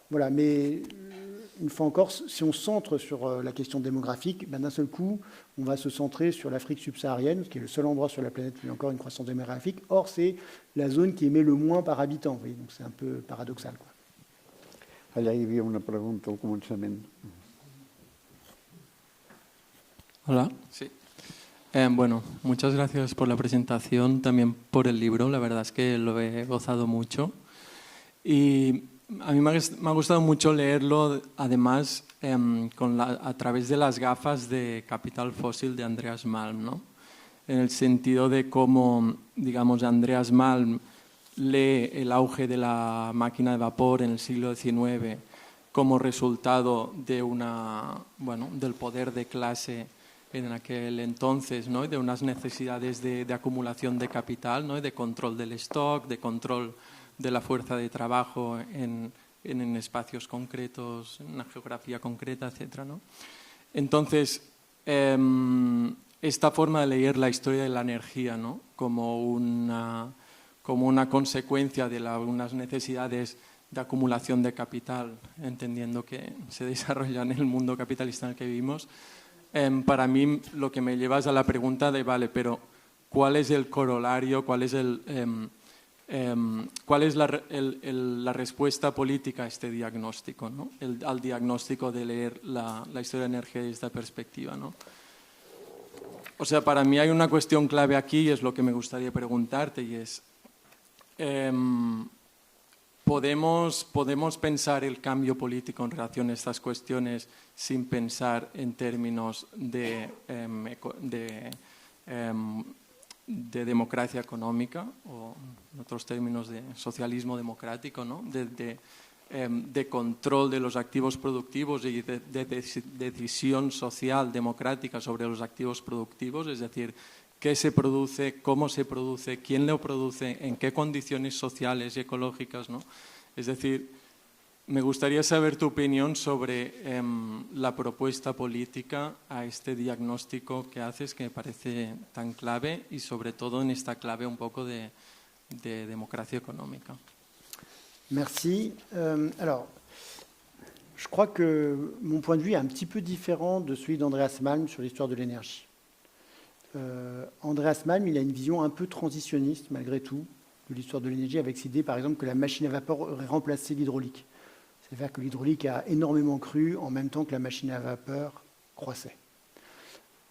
Voilà, mais une fois encore, si on se centre sur la question démographique, ben, d'un seul coup, on va se centrer sur l'Afrique subsaharienne, qui est le seul endroit sur la planète où il y a encore une croissance démographique. Or, c'est la zone qui émet le moins par habitant. Vous voyez, donc c'est un peu paradoxal, quoi. Allà hi havia una pregunta al començament. Hola. Sí. Bueno, muchas gracias por la presentación, también por el libro. La verdad es que lo he gozado mucho. Y a mí me ha gustado mucho leerlo, además, a través de las gafas de Capital Fósil de Andreas Malm, ¿no? En el sentido de cómo, digamos, Andreas Malm lee el auge de la máquina de vapor en el siglo XIX como resultado de del poder de clase en aquel entonces, ¿no? Y de unas necesidades de acumulación de capital, ¿no? Y de control del stock, de control de la fuerza de trabajo en espacios concretos, en una geografía concreta, etc., ¿no? Entonces, esta forma de leer la historia de la energía, ¿no? como una consecuencia de unas necesidades de acumulación de capital, entendiendo que se desarrolla en el mundo capitalista en el que vivimos, para mí lo que me lleva es a la pregunta de, vale, pero ¿cuál es el corolario, cuál es la respuesta política a este diagnóstico, ¿no? Al diagnóstico de leer la historia de la energía desde esta perspectiva, ¿no? O sea, para mí hay una cuestión clave aquí y es lo que me gustaría preguntarte, y es ¿podemos pensar el cambio político en relación a estas cuestiones sin pensar en términos de democracia económica, o en otros términos de socialismo democrático, ¿no? De control de los activos productivos y de decisión social democrática sobre los activos productivos? Es decir, ¿qué se produce, cómo se produce, quién lo produce, en qué condiciones sociales y ecológicas, ¿no? Es decir, me gustaría saber tu opinión sobre la propuesta política a este diagnóstico que haces, que me parece tan clave, y sobre todo en esta clave un poco de démocratie économique. Merci. Alors, je crois que mon point de vue est un petit peu différent de celui d'Andreas Malm sur l'histoire de l'énergie. Andreas Malm, il a une vision un peu transitionniste, malgré tout, de l'histoire de l'énergie, avec cette idée, par exemple, que la machine à vapeur aurait remplacé l'hydraulique. C'est-à-dire que l'hydraulique a énormément cru en même temps que la machine à vapeur croissait.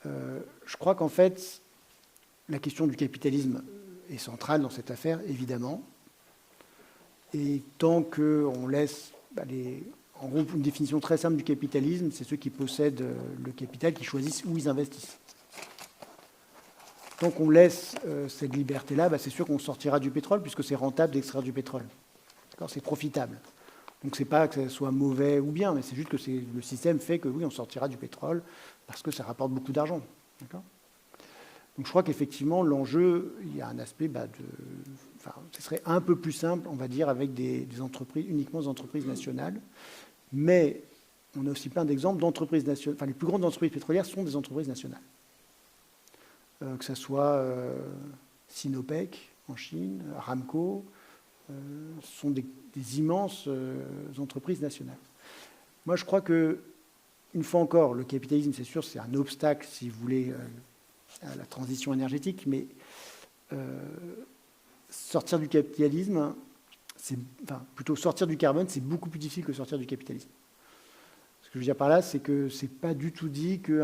Je crois qu'en fait, la question du capitalisme est centrale dans cette affaire, évidemment. Et tant qu'on laisse, en gros, une définition très simple du capitalisme, c'est ceux qui possèdent le capital qui choisissent où ils investissent. Tant qu'on laisse cette liberté-là, c'est sûr qu'on sortira du pétrole, puisque c'est rentable d'extraire du pétrole. C'est profitable. Donc ce n'est pas que ce soit mauvais ou bien, mais c'est juste que le système fait que oui, on sortira du pétrole parce que ça rapporte beaucoup d'argent. Donc je crois qu'effectivement, l'enjeu, il y a un aspect ce serait un peu plus simple, on va dire, avec des entreprises, uniquement des entreprises nationales. Mais on a aussi plein d'exemples d'entreprises nationales. Enfin, les plus grandes entreprises pétrolières sont des entreprises nationales. Que ce soit Sinopec en Chine, Aramco, ce sont des immenses entreprises nationales. Moi, je crois que, une fois encore, le capitalisme, c'est sûr, c'est un obstacle, si vous voulez, à la transition énergétique, mais sortir du capitalisme, plutôt sortir du carbone, c'est beaucoup plus difficile que sortir du capitalisme. Ce que je veux dire par là, c'est que ce n'est pas du tout dit qu'une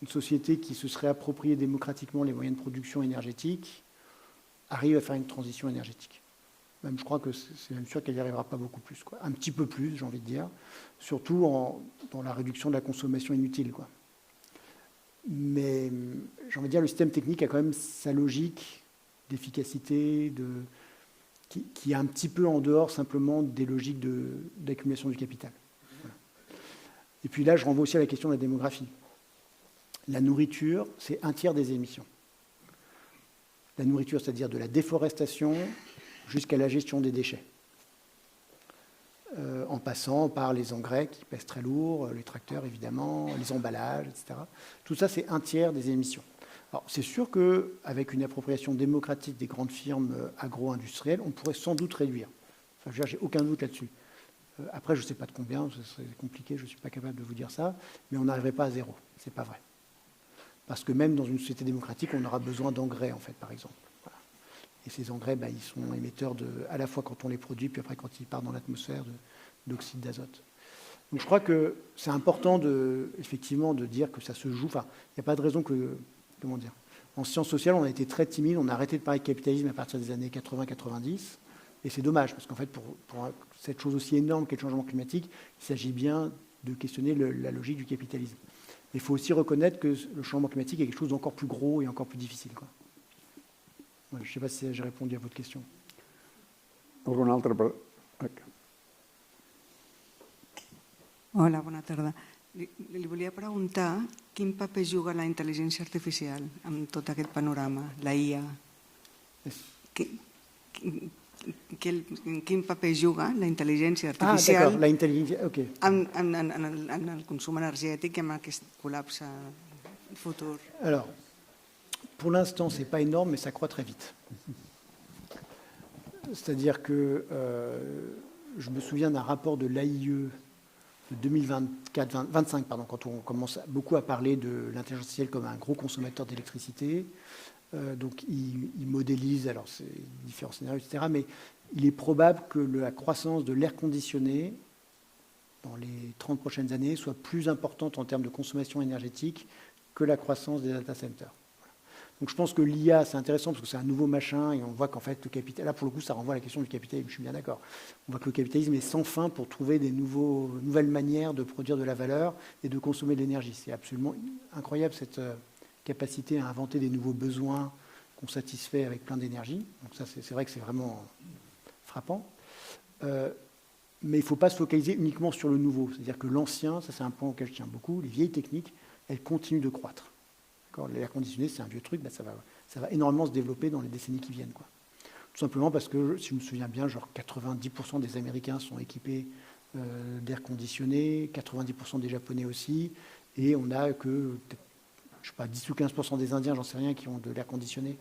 société qui se serait appropriée démocratiquement les moyens de production énergétique arrive à faire une transition énergétique. Même, je crois que c'est même sûr qu'elle n'y arrivera pas beaucoup plus, quoi. Un petit peu plus, j'ai envie de dire, surtout dans la réduction de la consommation inutile, quoi. Mais j'ai envie de dire, le système technique a quand même sa logique d'efficacité, qui est un petit peu en dehors simplement des logiques d'accumulation du capital. Voilà. Et puis là, je renvoie aussi à la question de la démographie. La nourriture, c'est un tiers des émissions. La nourriture, c'est-à-dire de la déforestation jusqu'à la gestion des déchets. En passant par les engrais qui pèsent très lourd, les tracteurs évidemment, les emballages, etc. Tout ça, c'est un tiers des émissions. Alors, c'est sûr qu'avec une appropriation démocratique des grandes firmes agro-industrielles, on pourrait sans doute réduire. Enfin, je veux dire, j'ai aucun doute là-dessus. Après, je ne sais pas de combien, c'est compliqué, je ne suis pas capable de vous dire ça, mais on n'arriverait pas à zéro. Ce n'est pas vrai. Parce que même dans une société démocratique, on aura besoin d'engrais, en fait, par exemple. Voilà. Et ces engrais, ils sont émetteurs à la fois quand on les produit, puis après quand ils partent dans l'atmosphère d'oxyde d'azote. Donc je crois que c'est important effectivement de dire que ça se joue. Enfin, il n'y a pas de raison que, comment dire, en sciences sociales, on a été très timide, on a arrêté de parler de capitalisme à partir des années 80-90, et c'est dommage, parce qu'en fait, pour cette chose aussi énorme qu'est le changement climatique, il s'agit bien de questionner la logique du capitalisme. Mais il faut aussi reconnaître que le changement climatique est quelque chose d'encore plus gros et encore plus difficile, quoi. Je ne sais pas si j'ai répondu à votre question. Algun altre... Hola, bona tarda. Li volia preguntar quin paper juga la intel·ligència artificial en tot aquest panorama, la IA. Quin paper juga la intel·ligència artificial en el consum energètic i en aquest col·lapse futur? Alors, pour l'instant, ce n'est pas énorme, mais ça croît très vite. C'est-à-dire que je me souviens d'un rapport de l'AIE de 2025, quand on commence beaucoup à parler de l'intelligence artificielle comme un gros consommateur d'électricité. Donc, il modélise, alors c'est différents scénarios, etc. Mais il est probable que la croissance de l'air conditionné dans les 30 prochaines années soit plus importante en termes de consommation énergétique que la croissance des data centers. Donc je pense que l'IA, c'est intéressant parce que c'est un nouveau machin et on voit qu'en fait, le capitalisme, là pour le coup, ça renvoie à la question du capitalisme, je suis bien d'accord. On voit que le capitalisme est sans fin pour trouver des nouvelles manières de produire de la valeur et de consommer de l'énergie. C'est absolument incroyable cette capacité à inventer des nouveaux besoins qu'on satisfait avec plein d'énergie. Donc ça, c'est vrai que c'est vraiment frappant. Mais il ne faut pas se focaliser uniquement sur le nouveau. C'est-à-dire que l'ancien, ça c'est un point auquel je tiens beaucoup, les vieilles techniques, elles continuent de croître. L'air conditionné, c'est un vieux truc, ça va énormément se développer dans les décennies qui viennent, quoi. Tout simplement parce que, si je me souviens bien, genre 90% des Américains sont équipés d'air conditionné, 90% des Japonais aussi, et on n'a que, je sais pas, 10 ou 15% des Indiens, j'en sais rien, qui ont de l'air conditionné.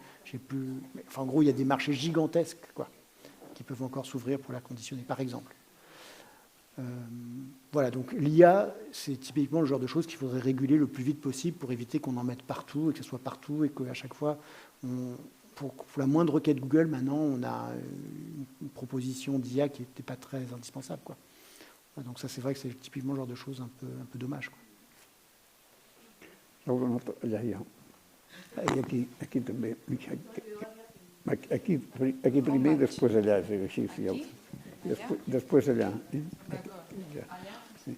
Enfin, en gros, il y a des marchés gigantesques, quoi, qui peuvent encore s'ouvrir pour l'air conditionné, par exemple. Voilà, donc l'IA, c'est typiquement le genre de choses qu'il faudrait réguler le plus vite possible pour éviter qu'on en mette partout et que ce soit partout et qu'à chaque fois, pour la moindre requête Google, maintenant, on a une proposition d'IA qui n'était pas très indispensable, quoi. Donc ça, c'est vrai que c'est typiquement le genre de choses un peu dommage, quoi. Aquí també. Aquí primer i després allà, així, sí. Después allá. Sí.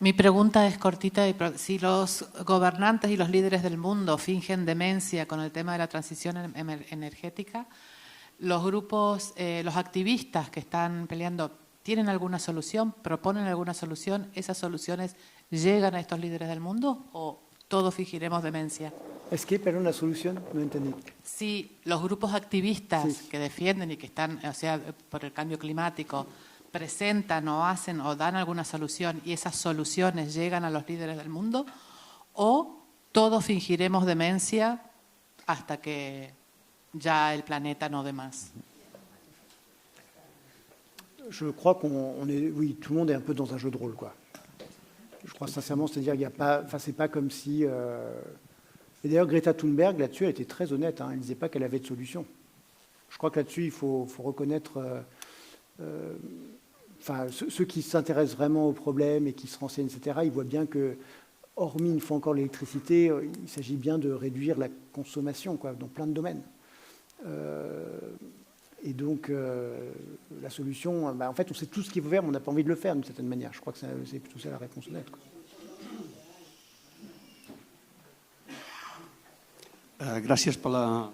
Mi pregunta es cortita. Si los gobernantes y los líderes del mundo fingen demencia con el tema de la transición energética, los grupos, los activistas que están peleando, ¿tienen alguna solución? ¿Proponen alguna solución? ¿Esas soluciones llegan a estos líderes del mundo o todos fingiremos demencia? ¿Es que, pero una solución? No entendí. Sí, los grupos activistas que defienden y que están, o sea, por el cambio climático, presentan o hacen o dan alguna solución y esas soluciones llegan a los líderes del mundo, o todos fingiremos demencia hasta que ya el planeta no dé más. Je crois oui, tout le monde est un peu dans un jeu de rôle, quoi. Je crois sincèrement, c'est-à-dire qu'il n'y a pas, enfin, c'est pas comme si. Et d'ailleurs, Greta Thunberg, là-dessus, elle était très honnête. Elle ne disait pas qu'elle avait de solution. Je crois que là-dessus, il faut reconnaître. Enfin, ceux qui s'intéressent vraiment au problème et qui se renseignent, etc., ils voient bien que, hormis une fois encore l'électricité, il s'agit bien de réduire la consommation, quoi, dans plein de domaines. Et donc, la solution, en fait, on sait tout ce qu'il faut faire, mais on n'a pas envie de le faire d'une certaine manière. Je crois que c'est plutôt ça la réponse honnête, quoi. Gràcies per la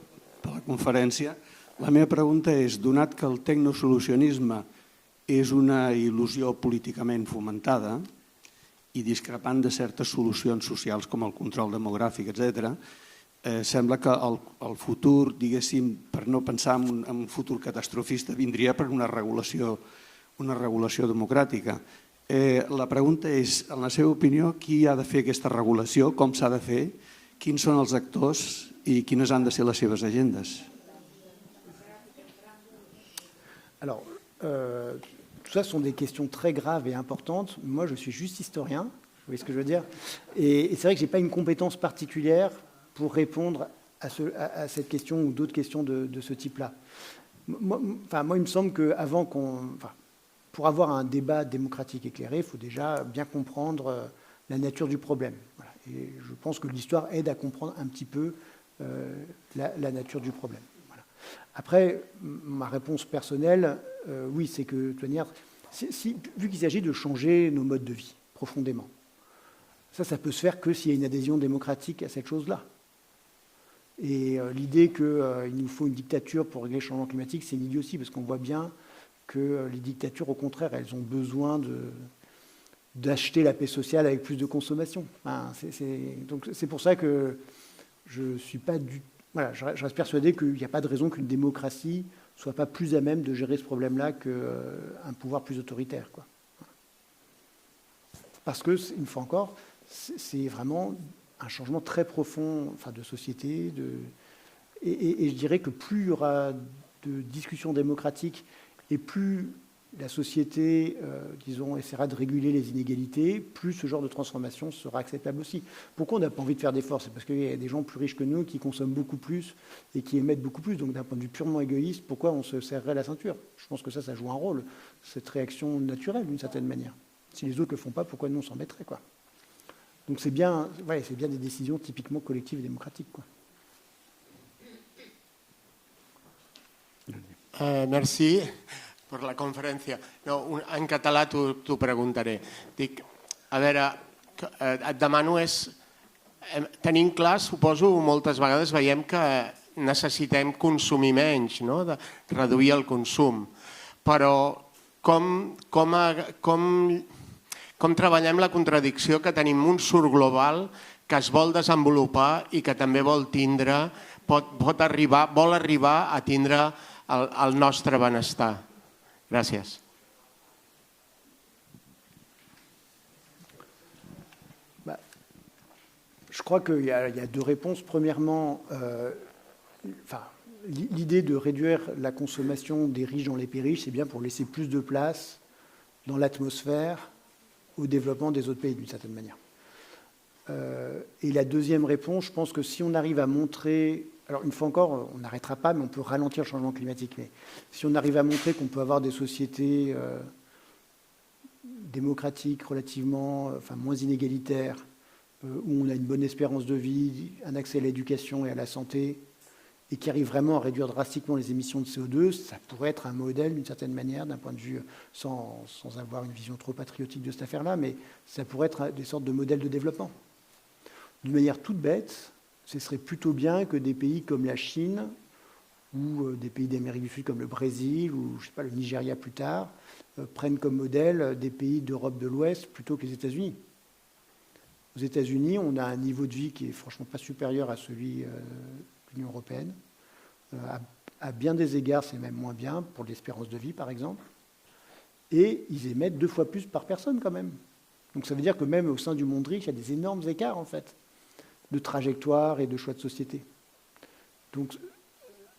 conferència. La meva pregunta és, donat que el tecnosolucionisme és una il·lusió políticament fomentada i discrepant de certes solucions socials com el control demogràfic, etc., sembla que el futur, diguéssim, per no pensar en un futur catastrofista, vindria per una regulació democràtica. La pregunta és, en la seva opinió, qui ha de fer aquesta regulació, com s'ha de fer, quins són els actors i quines han de ser les seves agendes? Alors, tout ça sont des questions très graves et importantes. Moi, je suis juste historien, vous voyez ce que je veux dire. Et c'est vrai que je n'ai pas une compétence particulière pour répondre à cette question ou d'autres questions de ce type-là. Moi, il me semble qu'avant pour avoir un débat démocratique éclairé, il faut déjà bien comprendre la nature du problème. Voilà. Et je pense que l'histoire aide à comprendre un petit peu la nature du problème. Voilà. Après, ma réponse personnelle, oui, c'est que, de toute manière, vu qu'il s'agit de changer nos modes de vie profondément, ça peut se faire que s'il y a une adhésion démocratique à cette chose-là. Et l'idée qu'il nous faut une dictature pour régler le changement climatique, c'est une idiotie, parce qu'on voit bien que les dictatures, au contraire, elles ont besoin d'acheter la paix sociale avec plus de consommation. Donc c'est pour ça que je suis pas voilà, je reste persuadé qu'il n'y a pas de raison qu'une démocratie ne soit pas plus à même de gérer ce problème-là qu'un pouvoir plus autoritaire, quoi. Parce que, une fois encore, c'est vraiment un changement très profond, de société. Et je dirais que plus il y aura de discussions démocratiques et plus la société, essaiera de réguler les inégalités, plus ce genre de transformation sera acceptable aussi. Pourquoi on n'a pas envie de faire d'efforts? C'est parce qu'il y a des gens plus riches que nous qui consomment beaucoup plus et qui émettent beaucoup plus. Donc d'un point de vue purement égoïste, pourquoi on se serrerait la ceinture? Je pense que ça joue un rôle, cette réaction naturelle d'une certaine manière. Si les autres ne le font pas, pourquoi nous on s'en mettrait, quoi? Donc c'est bien des décisions typiquement collectives et démocratiques, quoi. Merci per la conferència. No, en català t'ho preguntaré. Dic, a veure, et demano tenim clar, suposo, moltes vegades veiem que necessitem consumir menys, no? De reduir el consum. Però com treballem la contradicció que tenim un sud global que es vol desenvolupar i que també vol arribar a tindre el nostre benestar? Gràcies. Je crois qu'il y a deux réponses. Premièrement, l'idée de réduire la consommation des riches dans les pays riches, c'est bien pour laisser plus de place dans l'atmosphère au développement des autres pays, d'une certaine manière. Et la deuxième réponse, je pense que si on arrive à montrer... Alors, une fois encore, on n'arrêtera pas, mais on peut ralentir le changement climatique. Mais si on arrive à montrer qu'on peut avoir des sociétés démocratiques, relativement moins inégalitaires, où on a une bonne espérance de vie, un accès à l'éducation et à la santé, et qui arrive vraiment à réduire drastiquement les émissions de CO2, ça pourrait être un modèle d'une certaine manière, d'un point de vue, sans avoir une vision trop patriotique de cette affaire-là, mais ça pourrait être des sortes de modèles de développement. D'une manière toute bête, ce serait plutôt bien que des pays comme la Chine ou des pays d'Amérique du Sud comme le Brésil ou le Nigeria plus tard prennent comme modèle des pays d'Europe de l'Ouest plutôt que les États-Unis. Aux États-Unis, on a un niveau de vie qui est franchement pas supérieur à celui de l'Union européenne. À bien des égards, c'est même moins bien pour l'espérance de vie, par exemple. Et ils émettent 2 fois plus par personne quand même. Donc ça veut dire que même au sein du monde riche, il y a des énormes écarts en fait de trajectoire et de choix de société. Donc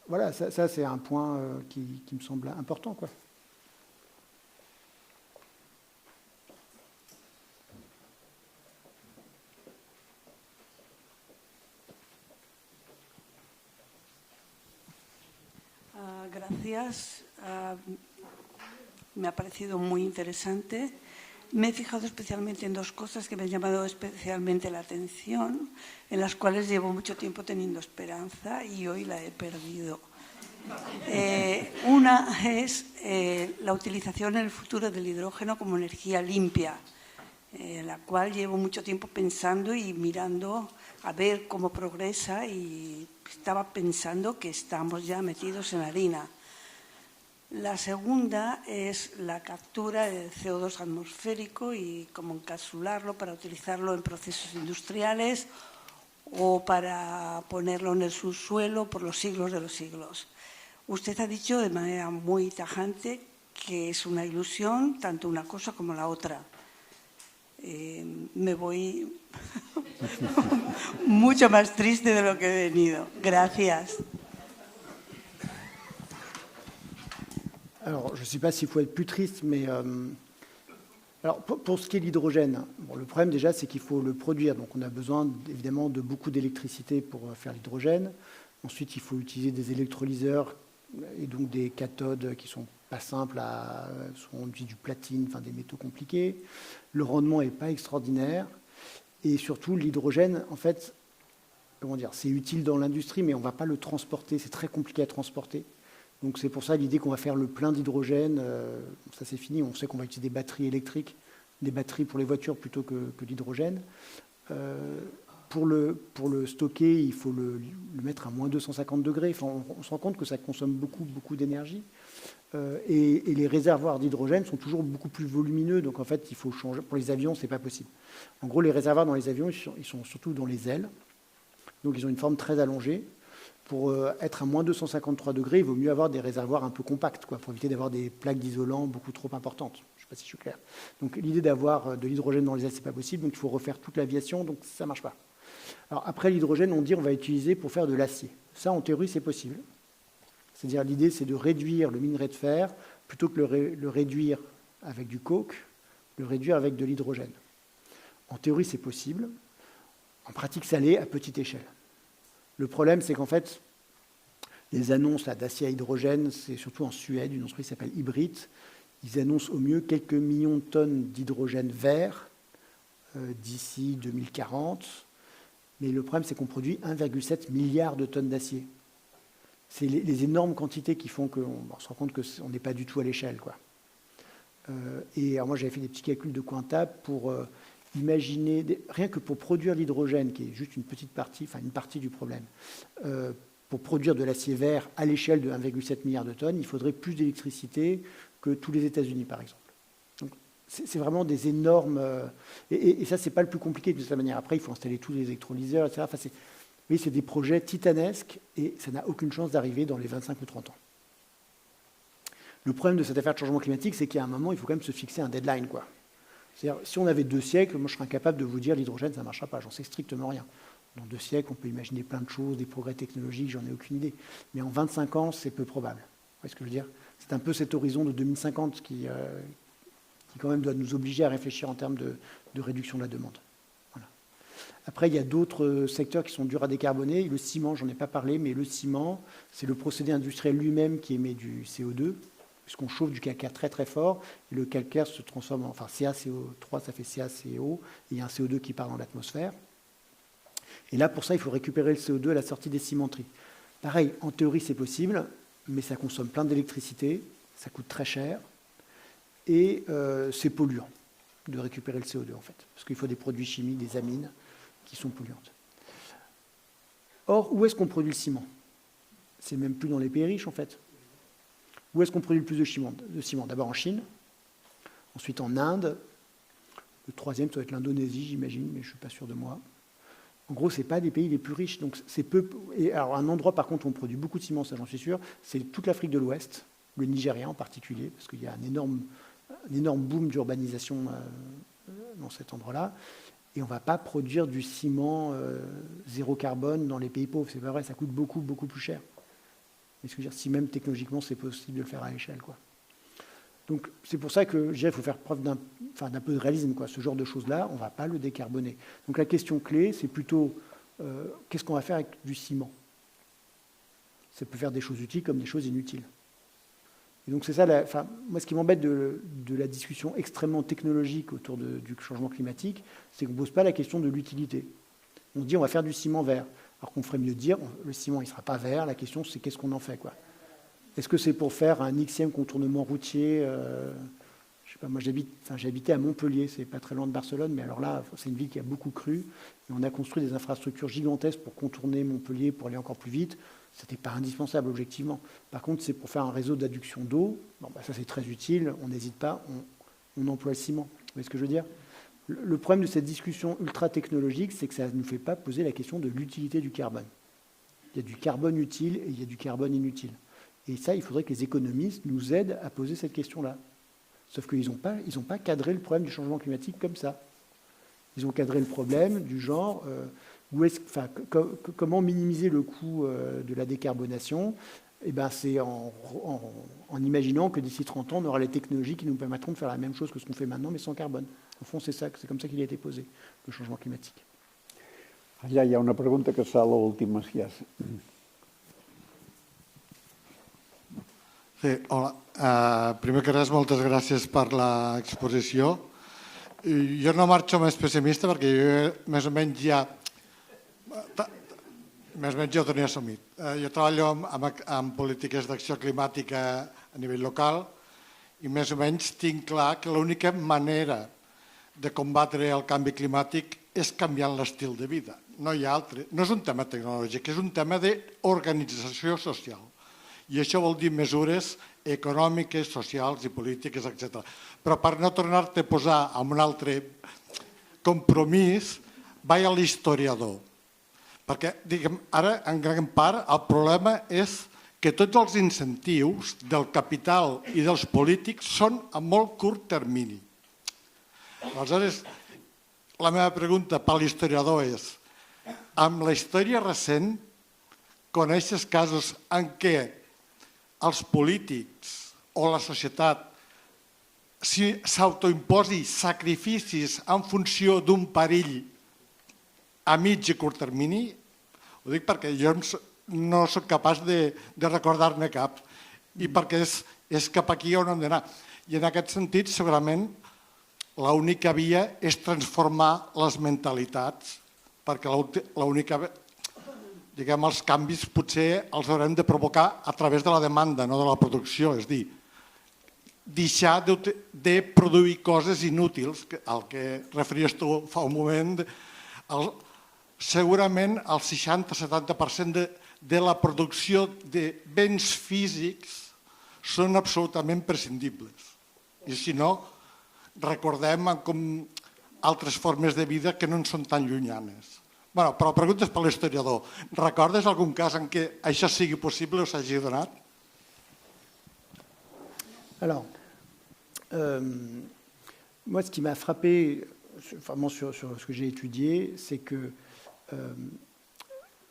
voilà, ça c'est un point qui me semble important, quoi. Gracias. Me ha parecido muy interesante. Me he fijado especialmente en 2 cosas que me han llamado especialmente la atención, en las cuales llevo mucho tiempo teniendo esperanza y hoy la he perdido. Una es la utilización en el futuro del hidrógeno como energía limpia, en la cual llevo mucho tiempo pensando y mirando a ver cómo progresa, y estaba pensando que estamos ya metidos en harina. La segunda es la captura del CO2 atmosférico y cómo encapsularlo para utilizarlo en procesos industriales o para ponerlo en el subsuelo por los siglos de los siglos. Usted ha dicho de manera muy tajante que es una ilusión tanto una cosa como la otra. Me voy mucho más triste de lo que he venido. Gracias. Alors, je ne sais pas s'il faut être plus triste, mais alors, pour ce qui est de l'hydrogène, bon, le problème déjà, c'est qu'il faut le produire. Donc, on a besoin évidemment de beaucoup d'électricité pour faire l'hydrogène. Ensuite, il faut utiliser des électrolyseurs et donc des cathodes qui ne sont pas simples, on utilise du platine, enfin des métaux compliqués. Le rendement n'est pas extraordinaire. Et surtout, l'hydrogène, en fait, comment dire, c'est utile dans l'industrie, mais on ne va pas le transporter. C'est très compliqué à transporter. Donc c'est pour ça l'idée qu'on va faire le plein d'hydrogène, ça c'est fini, on sait qu'on va utiliser des batteries électriques, des batteries pour les voitures plutôt que l'hydrogène. Pour le stocker, il faut le mettre à moins 250 degrés. Enfin, on se rend compte que ça consomme beaucoup d'énergie. Et les réservoirs d'hydrogène sont toujours beaucoup plus volumineux, donc en fait il faut changer. Pour les avions, c'est pas possible. En gros, les réservoirs dans les avions, ils sont surtout dans les ailes, donc ils ont une forme très allongée. Pour être à moins 253 degrés, il vaut mieux avoir des réservoirs un peu compacts, pour éviter d'avoir des plaques d'isolant beaucoup trop importantes. Je ne sais pas si je suis clair. Donc l'idée d'avoir de l'hydrogène dans les ailes, ce n'est pas possible, donc il faut refaire toute l'aviation, donc ça ne marche pas. Alors après l'hydrogène, on dit on va utiliser pour faire de l'acier. Ça, en théorie, c'est possible. C'est-à-dire l'idée, c'est de réduire le minerai de fer, plutôt que le réduire avec du coke, le réduire avec de l'hydrogène. En théorie, c'est possible. En pratique, ça l'est à petite échelle. Le problème, c'est qu'en fait, les annonces d'acier à hydrogène, c'est surtout en Suède, une entreprise qui s'appelle Hybrid. Ils annoncent au mieux quelques millions de tonnes d'hydrogène vert d'ici 2040. Mais le problème, c'est qu'on produit 1,7 milliard de tonnes d'acier. C'est les énormes quantités qui font qu'on se rend compte qu'on n'est pas du tout à l'échelle, et alors moi, j'avais fait des petits calculs de comptable pour imaginer, rien que pour produire l'hydrogène, qui est juste une petite partie, enfin une partie du problème, pour produire de l'acier vert à l'échelle de 1,7 milliard de tonnes, il faudrait plus d'électricité que tous les États-Unis, par exemple. Donc, c'est vraiment des énormes... Et ça, ce n'est pas le plus compliqué de cette manière. Après, il faut installer tous les électrolyseurs, etc. Enfin, c'est des projets titanesques et ça n'a aucune chance d'arriver dans les 25 ou 30 ans. Le problème de cette affaire de changement climatique, c'est qu'à un moment, il faut quand même se fixer un deadline, C'est-à-dire, si on avait 2 siècles, moi je serais incapable de vous dire l'hydrogène, ça ne marchera pas, j'en sais strictement rien. Dans 2 siècles, on peut imaginer plein de choses, des progrès technologiques, j'en ai aucune idée. Mais en 25 ans, c'est peu probable. Vous voyez ce que je veux dire? C'est un peu cet horizon de 2050 qui quand même doit nous obliger à réfléchir en termes de réduction de la demande. Voilà. Après, il y a d'autres secteurs qui sont durs à décarboner. Le ciment, j'en ai pas parlé, mais le ciment, c'est le procédé industriel lui-même qui émet du CO2. Puisqu'on chauffe du calcaire très très fort, et le calcaire se transforme en CaCO3, ça fait CaCO, et il y a un CO2 qui part dans l'atmosphère. Et là, pour ça, il faut récupérer le CO2 à la sortie des cimenteries. Pareil, en théorie, c'est possible, mais ça consomme plein d'électricité, ça coûte très cher, et c'est polluant de récupérer le CO2, en fait, parce qu'il faut des produits chimiques, des amines, qui sont polluantes. Or, où est-ce qu'on produit le ciment? C'est même plus dans les pays riches, en fait. Où est-ce qu'on produit le plus de ciment? D'abord en Chine, ensuite en Inde, le troisième, ça doit être l'Indonésie, j'imagine, mais je ne suis pas sûr de moi. En gros, ce n'est pas des pays les plus riches. Donc c'est peu. Et alors, un endroit, par contre, où on produit beaucoup de ciment, ça j'en suis sûr, c'est toute l'Afrique de l'Ouest, le Nigeria en particulier, parce qu'il y a un énorme boom d'urbanisation dans cet endroit-là. Et on ne va pas produire du ciment zéro carbone dans les pays pauvres. C'est pas vrai, ça coûte beaucoup plus cher. Mais ce que je veux dire, si même technologiquement c'est possible de le faire à l'échelle, Donc c'est pour ça que je dirais qu'il faut faire preuve d'un peu de réalisme, Ce genre de choses-là, on ne va pas le décarboner. Donc la question clé, c'est plutôt qu'est-ce qu'on va faire avec du ciment? Ça peut faire des choses utiles comme des choses inutiles. Et donc c'est ça, moi ce qui m'embête de la discussion extrêmement technologique autour du changement climatique, c'est qu'on ne pose pas la question de l'utilité. On se dit on va faire du ciment vert. Alors qu'on ferait mieux de dire, le ciment, il ne sera pas vert. La question, c'est qu'est-ce qu'on en fait, Est-ce que c'est pour faire un xème contournement routier pas, moi j'habitais à Montpellier, c'est pas très loin de Barcelone, mais alors là, c'est une ville qui a beaucoup cru. Et on a construit des infrastructures gigantesques pour contourner Montpellier, pour aller encore plus vite. C'était pas indispensable, objectivement. Par contre, c'est pour faire un réseau d'adduction d'eau. Bon, ça c'est très utile, on n'hésite pas, on emploie le ciment. Vous voyez ce que je veux dire ? Le problème de cette discussion ultra technologique, c'est que ça ne nous fait pas poser la question de l'utilité du carbone. Il y a du carbone utile et il y a du carbone inutile. Et ça, il faudrait que les économistes nous aident à poser cette question-là. Sauf qu'ils n'ont pas cadré le problème du changement climatique comme ça. Ils ont cadré le problème du genre comment minimiser le coût de la décarbonation. Et ben, c'est en imaginant que d'ici 30 ans, on aura les technologies qui nous permettront de faire la même chose que ce qu'on fait maintenant, mais sans carbone. Au fond, c'est comme ça qu'il a été posé, le changement climatique. Allà hi ha una pregunta que serà l'última, si és. Sí, hola. Primer que res, moltes gràcies per l'exposició. Jo no marxo més pessimista perquè jo més o menys ja ho tenia assumit. Jo treballo en polítiques d'acció climàtica a nivell local i més o menys tinc clar que l'única manera de combatre el canvi climàtic és canviant l'estil de vida. No hi ha altre. No és un tema tecnològic, és un tema d'organització social. I això vol dir mesures econòmiques, socials i polítiques, etc. Però per no tornar-te a posar en un altre compromís, vaig a l'historiador. Perquè, diguem, ara, en gran part, el problema és que tots els incentius del capital i dels polítics són a molt curt termini. Aleshores, la meva pregunta per l'historiador és: amb la història recent, coneixes casos en què els polítics o la societat s'autoimposi sacrificis en funció d'un perill a mig i curt termini? Ho dic perquè jo no soc capaç de recordar-ne cap i perquè és cap aquí on hem d'anar. I en aquest sentit, segurament, l'única via és transformar les mentalitats, perquè els canvis potser els haurem de provocar a través de la demanda, no de la producció. És a dir, deixar de produir coses inútils, al que referies tu fa un moment. Segurament el 60-70% de la producció de béns físics són absolutament prescindibles. I si no, recordem com altres formes de vida que no en són tan llunyanes. Però la pregunta és per l'historiador. Recordes algun cas en què això sigui possible o s'hagi donat? Alors, moi, ce qui m'a frappé vraiment sur ce que j'ai étudié, c'est que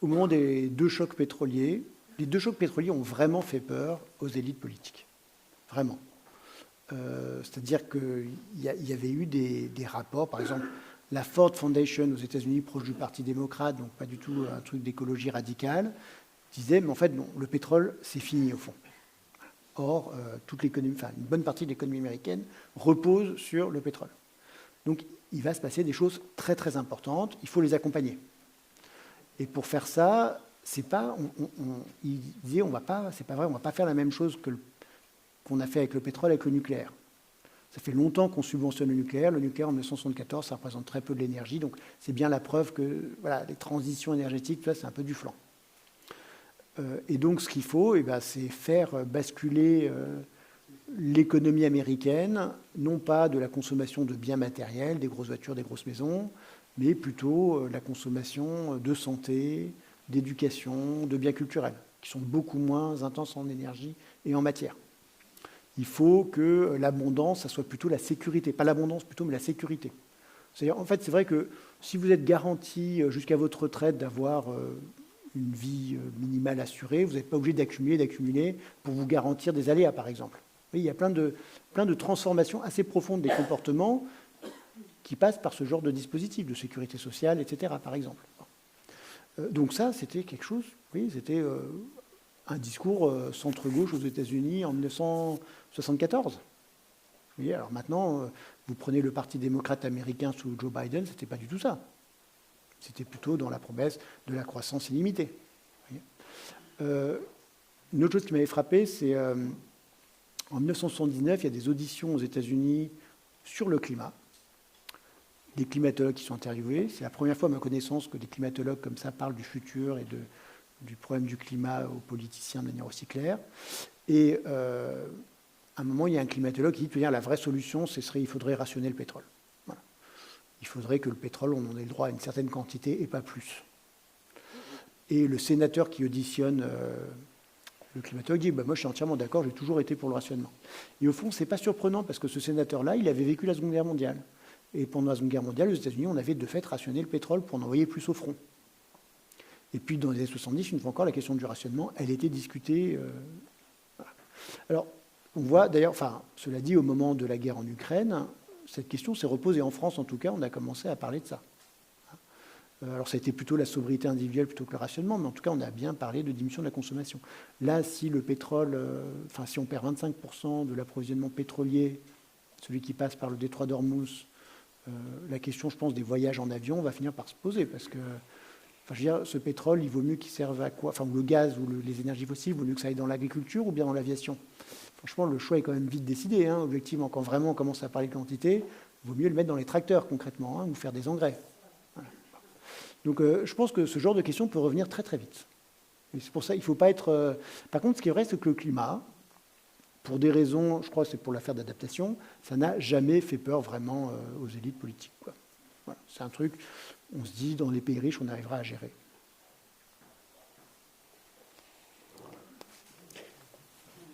au moment des deux chocs pétroliers, les deux chocs pétroliers ont vraiment fait peur aux élites politiques. Vraiment. C'est-à-dire qu'il y avait eu des rapports, par exemple, la Ford Foundation aux États-Unis, proche du Parti démocrate, donc pas du tout un truc d'écologie radicale, disait, mais en fait, non, le pétrole, c'est fini au fond. Or, une bonne partie de l'économie américaine repose sur le pétrole. Donc, il va se passer des choses très, très importantes. Il faut les accompagner. Et pour faire ça, il disait, c'est pas vrai, on ne va pas faire la même chose qu'on a fait avec le pétrole, avec le nucléaire. Ça fait longtemps qu'on subventionne le nucléaire. Le nucléaire, en 1974, ça représente très peu de l'énergie. Donc, c'est bien la preuve que les transitions énergétiques, c'est un peu du flanc. Et donc, ce qu'il faut, c'est faire basculer l'économie américaine, non pas de la consommation de biens matériels, des grosses voitures, des grosses maisons, mais plutôt la consommation de santé, d'éducation, de biens culturels, qui sont beaucoup moins intenses en énergie et en matière. Il faut que l'abondance, ça soit plutôt la sécurité. Pas l'abondance plutôt, mais la sécurité. C'est-à-dire, en fait, c'est vrai que si vous êtes garanti jusqu'à votre retraite d'avoir une vie minimale assurée, vous n'êtes pas obligé d'accumuler pour vous garantir des aléas, par exemple. Oui, il y a plein de transformations assez profondes des comportements qui passent par ce genre de dispositif de sécurité sociale, etc., par exemple. Donc ça, c'était quelque chose, oui, c'était un discours centre-gauche aux États-Unis en 1974. Oui, alors maintenant, vous prenez le Parti démocrate américain sous Joe Biden, c'était pas du tout ça. C'était plutôt dans la promesse de la croissance illimitée. Une autre chose qui m'avait frappé, c'est En 1979, il y a des auditions aux États-Unis sur le climat. Des climatologues qui sont interviewés. C'est la première fois à ma connaissance que des climatologues comme ça parlent du futur et du problème du climat aux politiciens de manière aussi claire. Et à un moment, il y a un climatologue qui dit que la vraie solution, il faudrait rationner le pétrole. Voilà. Il faudrait que le pétrole, on en ait le droit à une certaine quantité et pas plus. Et le sénateur qui auditionne le climatologue dit moi je suis entièrement d'accord, j'ai toujours été pour le rationnement. Et au fond, ce n'est pas surprenant parce que ce sénateur-là, il avait vécu la Seconde Guerre mondiale. Et pendant la Seconde Guerre mondiale, aux États-Unis, on avait de fait rationné le pétrole pour en envoyer plus au front. Et puis dans les années 70, une fois encore, la question du rationnement, elle était discutée. Voilà. Alors, on voit d'ailleurs, cela dit, au moment de la guerre en Ukraine, cette question s'est reposée en France, en tout cas, on a commencé à parler de ça. Alors ça a été plutôt la sobriété individuelle plutôt que le rationnement, mais en tout cas on a bien parlé de diminution de la consommation. Là, si le pétrole, si on perd 25% de l'approvisionnement pétrolier, celui qui passe par le détroit d'Ormuz, la question, je pense, des voyages en avion va finir par se poser, parce que je veux dire, ce pétrole, il vaut mieux qu'il serve à quoi? Ou le gaz ou les énergies fossiles, il vaut mieux que ça aille dans l'agriculture ou bien dans l'aviation? Franchement, le choix est quand même vite décidé, hein, objectivement. Quand vraiment on commence à parler de quantité, il vaut mieux le mettre dans les tracteurs, concrètement, hein, ou faire des engrais. Donc je pense que ce genre de questions peut revenir très très vite. Et c'est pour ça qu'il ne faut pas être... Par contre, ce qui est vrai, c'est que le climat, pour des raisons, je crois que c'est pour l'affaire d'adaptation, ça n'a jamais fait peur vraiment aux élites politiques, quoi. Voilà. C'est un truc, on se dit, dans les pays riches, on arrivera à gérer.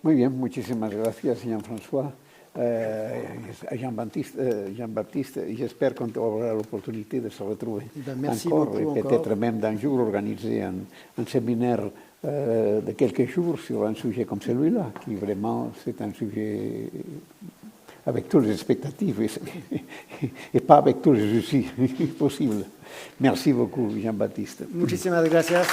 Muy bien, muchísimas gracias, Jean-François. Jean-Baptiste, j'espère qu'on aura l'opportunité de se retrouver encore et peut-être même d'un jour organiser un séminaire de quelques jours sur un sujet comme celui-là, qui vraiment c'est un sujet avec toutes les expectatives et pas avec tous les soucis possibles. Merci beaucoup, Jean-Baptiste. Muchísimas gracias.